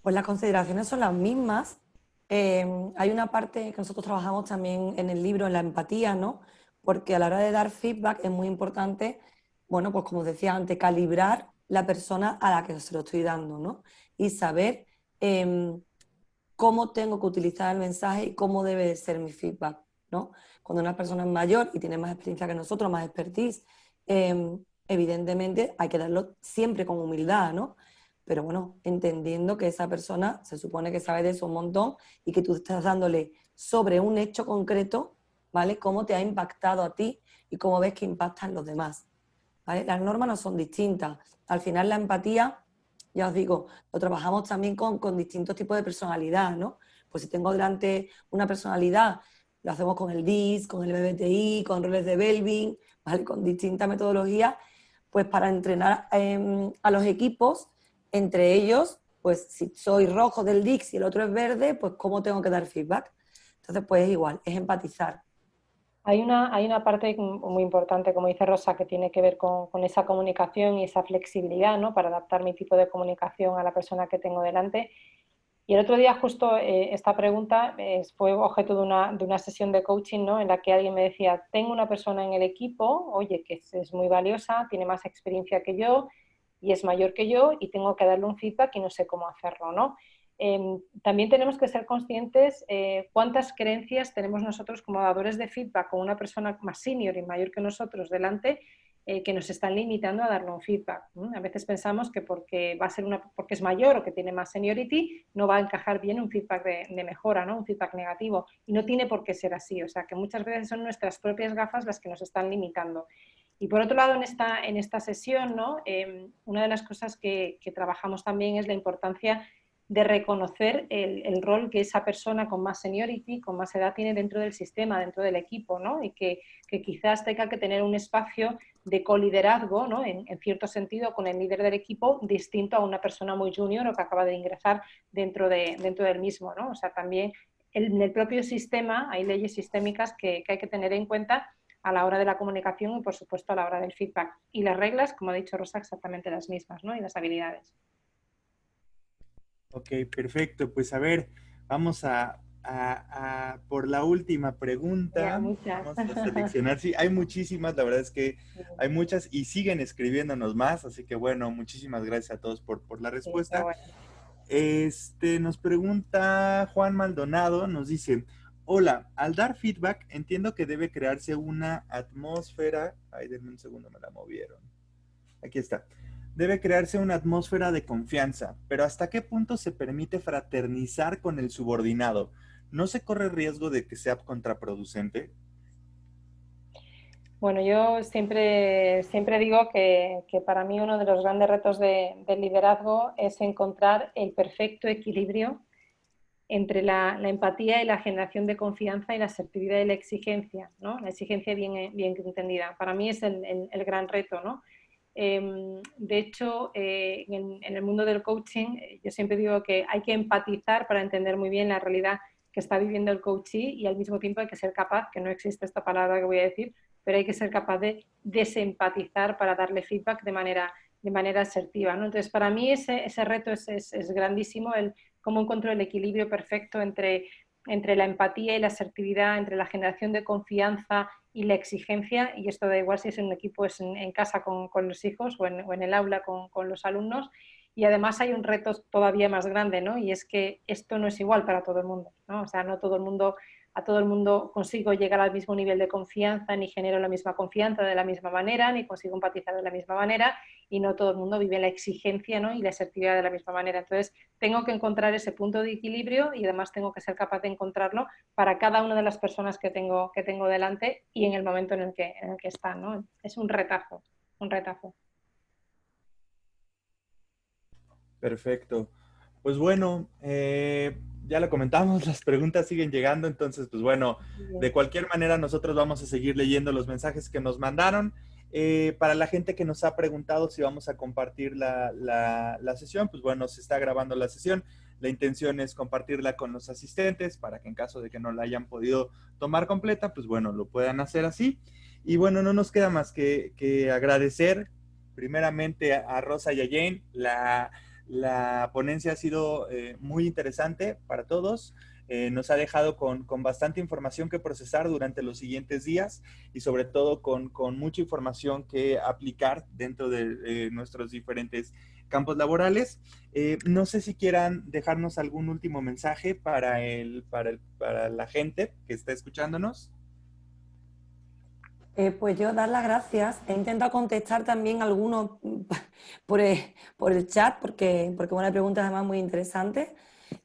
Pues las consideraciones son las mismas. Hay una parte que nosotros trabajamos también en el libro, en la empatía, ¿no? Porque a la hora de dar feedback es muy importante, bueno, pues como decía antes, calibrar la persona a la que se lo estoy dando, ¿no? Y saber cómo tengo que utilizar el mensaje y cómo debe de ser mi feedback, ¿no? Cuando una persona es mayor y tiene más experiencia que nosotros, más expertise, evidentemente hay que darlo siempre con humildad, ¿no? Pero bueno, entendiendo que esa persona se supone que sabe de eso un montón y que tú estás dándole sobre un hecho concreto, ¿vale? Cómo te ha impactado a ti y cómo ves que impactan los demás, ¿vale? Las normas no son distintas. Al final la empatía, ya os digo, lo trabajamos también con distintos tipos de personalidad, ¿no? Pues si tengo delante una personalidad, lo hacemos con el DISC, con el MBTI, con roles de Belvin, ¿vale? Con distintas metodologías, pues para entrenar a los equipos, entre ellos, pues si soy rojo del DISC y el otro es verde, pues cómo tengo que dar feedback. Entonces, pues es igual, es empatizar. Hay una parte muy importante, como dice Rosa, que tiene que ver con esa comunicación y esa flexibilidad, ¿no? Para adaptar mi tipo de comunicación a la persona que tengo delante. Y el otro día justo esta pregunta fue objeto de una sesión de coaching, ¿no? En la que alguien me decía, tengo una persona en el equipo, oye, que es muy valiosa, tiene más experiencia que yo y es mayor que yo y tengo que darle un feedback y no sé cómo hacerlo, ¿no? También tenemos que ser conscientes cuántas creencias tenemos nosotros como dadores de feedback con una persona más senior y mayor que nosotros delante que nos están limitando a darle un feedback. A veces pensamos que porque va a ser porque es mayor o que tiene más seniority no va a encajar bien un feedback de mejora, ¿no? Un feedback negativo y no tiene por qué ser así. O sea que muchas veces son nuestras propias gafas las que nos están limitando. Y por otro lado, en esta sesión, ¿no? Una de las cosas que trabajamos también es la importancia de reconocer el rol que esa persona con más seniority, con más edad tiene dentro del sistema, dentro del equipo, ¿no? Y que quizás tenga que tener un espacio de coliderazgo, ¿no? En cierto sentido, con el líder del equipo, distinto a una persona muy junior o que acaba de ingresar dentro del mismo, ¿no? O sea, también en el propio sistema hay leyes sistémicas que hay que tener en cuenta a la hora de la comunicación y, por supuesto, a la hora del feedback. Y las reglas, como ha dicho Rosa, exactamente las mismas, ¿no? Y las habilidades. Ok, perfecto. Pues a ver, vamos por la última Ya, pregunta. muchas. Vamos a seleccionar. Sí, hay muchísimas, la verdad es que hay muchas y siguen escribiéndonos más, así que bueno, muchísimas gracias a todos por la Sí, pero respuesta. bueno. Nos pregunta Juan Maldonado, nos dice, hola, al dar feedback entiendo que debe crearse una atmósfera. Ay, denme un segundo, me la movieron. Aquí está. Debe crearse una atmósfera de confianza, pero ¿hasta qué punto se permite fraternizar con el subordinado? ¿No se corre riesgo de que sea contraproducente? Bueno, yo siempre digo que para mí uno de los grandes retos del liderazgo es encontrar el perfecto equilibrio entre la empatía y la generación de confianza y la asertividad y la exigencia, ¿no? La exigencia bien entendida. Para mí es el gran reto, ¿no? De hecho, en el mundo del coaching, yo siempre digo que hay que empatizar para entender muy bien la realidad que está viviendo el coachee y al mismo tiempo hay que ser capaz, que no existe esta palabra que voy a decir, pero hay que ser capaz de desempatizar para darle feedback de manera asertiva, ¿no? Entonces, para mí ese reto es grandísimo, el cómo encuentro el equilibrio perfecto entre la empatía y la asertividad, entre la generación de confianza y la exigencia, y esto da igual si es en un equipo, es en casa con los hijos o en el aula con los alumnos. Y además hay un reto todavía más grande, ¿no? Y es que esto no es igual para todo el mundo, ¿no? O sea, no todo el mundo, a todo el mundo consigo llegar al mismo nivel de confianza, ni genero la misma confianza de la misma manera, ni consigo empatizar de la misma manera, y no todo el mundo vive la exigencia, ¿no? Y la asertividad de la misma manera. Entonces, tengo que encontrar ese punto de equilibrio y además tengo que ser capaz de encontrarlo para cada una de las personas que tengo delante y en el momento en el que están, ¿no? Es un retazo, un retazo. Perfecto. Pues bueno, ya lo comentamos, las preguntas siguen llegando, entonces, pues bueno, de cualquier manera nosotros vamos a seguir leyendo los mensajes que nos mandaron. Para la gente que nos ha preguntado si vamos a compartir la sesión, pues bueno, se está grabando la sesión. La intención es compartirla con los asistentes para que en caso de que no la hayan podido tomar completa, pues bueno, lo puedan hacer así. Y bueno, no nos queda más que agradecer primeramente a Rosa y a Jane. La ponencia ha sido muy interesante para todos. Nos ha dejado con bastante información que procesar durante los siguientes días y sobre todo con mucha información que aplicar dentro de nuestros diferentes campos laborales. No sé si quieran dejarnos algún último mensaje para la gente que está escuchándonos. Pues yo dar las gracias. He intentado contestar también algunos por el chat, porque bueno, hay preguntas además muy interesantes.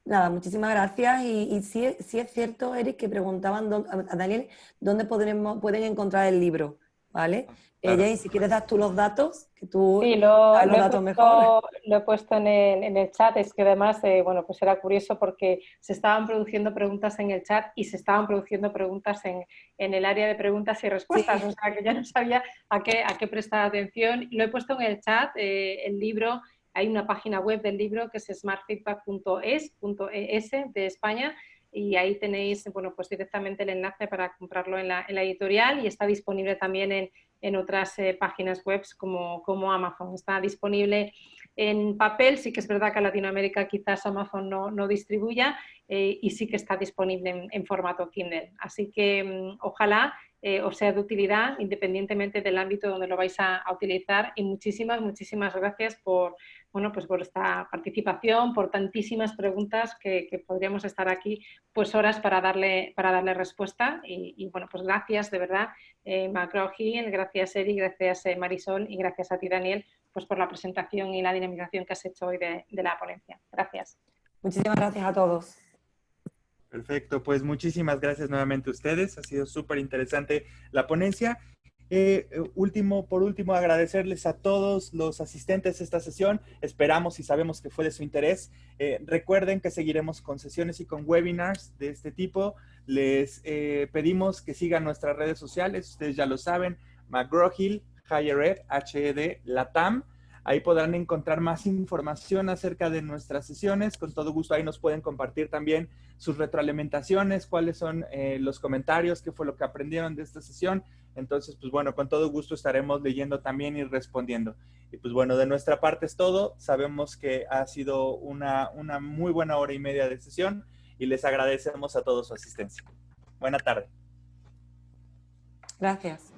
Nada, muchísimas gracias. Y sí es cierto, Eric, que preguntaban a Daniel dónde pueden encontrar el libro, ¿vale? Claro. Jane, si quieres dar tú los datos, que tú Sí, sabes los datos mejor. lo he puesto en el chat. Es que además, bueno, pues era curioso porque se estaban produciendo preguntas en el chat y se estaban produciendo preguntas en el área de preguntas y respuestas. Sí. O sea, que yo no sabía a qué prestar atención. Lo he puesto en el chat, el libro. Hay una página web del libro que es smartfeedback.es de España. Y ahí tenéis, bueno, pues directamente el enlace para comprarlo en la editorial y está disponible también en otras páginas web como Amazon. Está disponible en papel, sí que es verdad que en Latinoamérica quizás Amazon no distribuya y sí que está disponible en formato Kindle. Así que ojalá os sea de utilidad independientemente del ámbito donde lo vais a utilizar y muchísimas gracias por esta participación, por tantísimas preguntas que podríamos estar aquí pues horas para darle respuesta y bueno, pues gracias de verdad McGraw-Hill, gracias Eric, gracias Marisol y gracias a ti Daniel pues por la presentación y la dinamización que has hecho hoy de la ponencia. Gracias. Muchísimas gracias a todos. Perfecto, pues muchísimas gracias nuevamente a ustedes. Ha sido súper interesante la ponencia. Por último, agradecerles a todos los asistentes a esta sesión. Esperamos y sabemos que fue de su interés. Recuerden que seguiremos con sesiones y con webinars de este tipo. Les pedimos que sigan nuestras redes sociales. Ustedes ya lo saben, McGraw-Hill, Higher Ed, HED, LATAM. Ahí podrán encontrar más información acerca de nuestras sesiones. Con todo gusto ahí nos pueden compartir también sus retroalimentaciones, cuáles son los comentarios, qué fue lo que aprendieron de esta sesión. Entonces, pues bueno, con todo gusto estaremos leyendo también y respondiendo. Y pues bueno, de nuestra parte es todo. Sabemos que ha sido una muy buena hora y media de sesión y les agradecemos a todos su asistencia. Buena tarde. Gracias.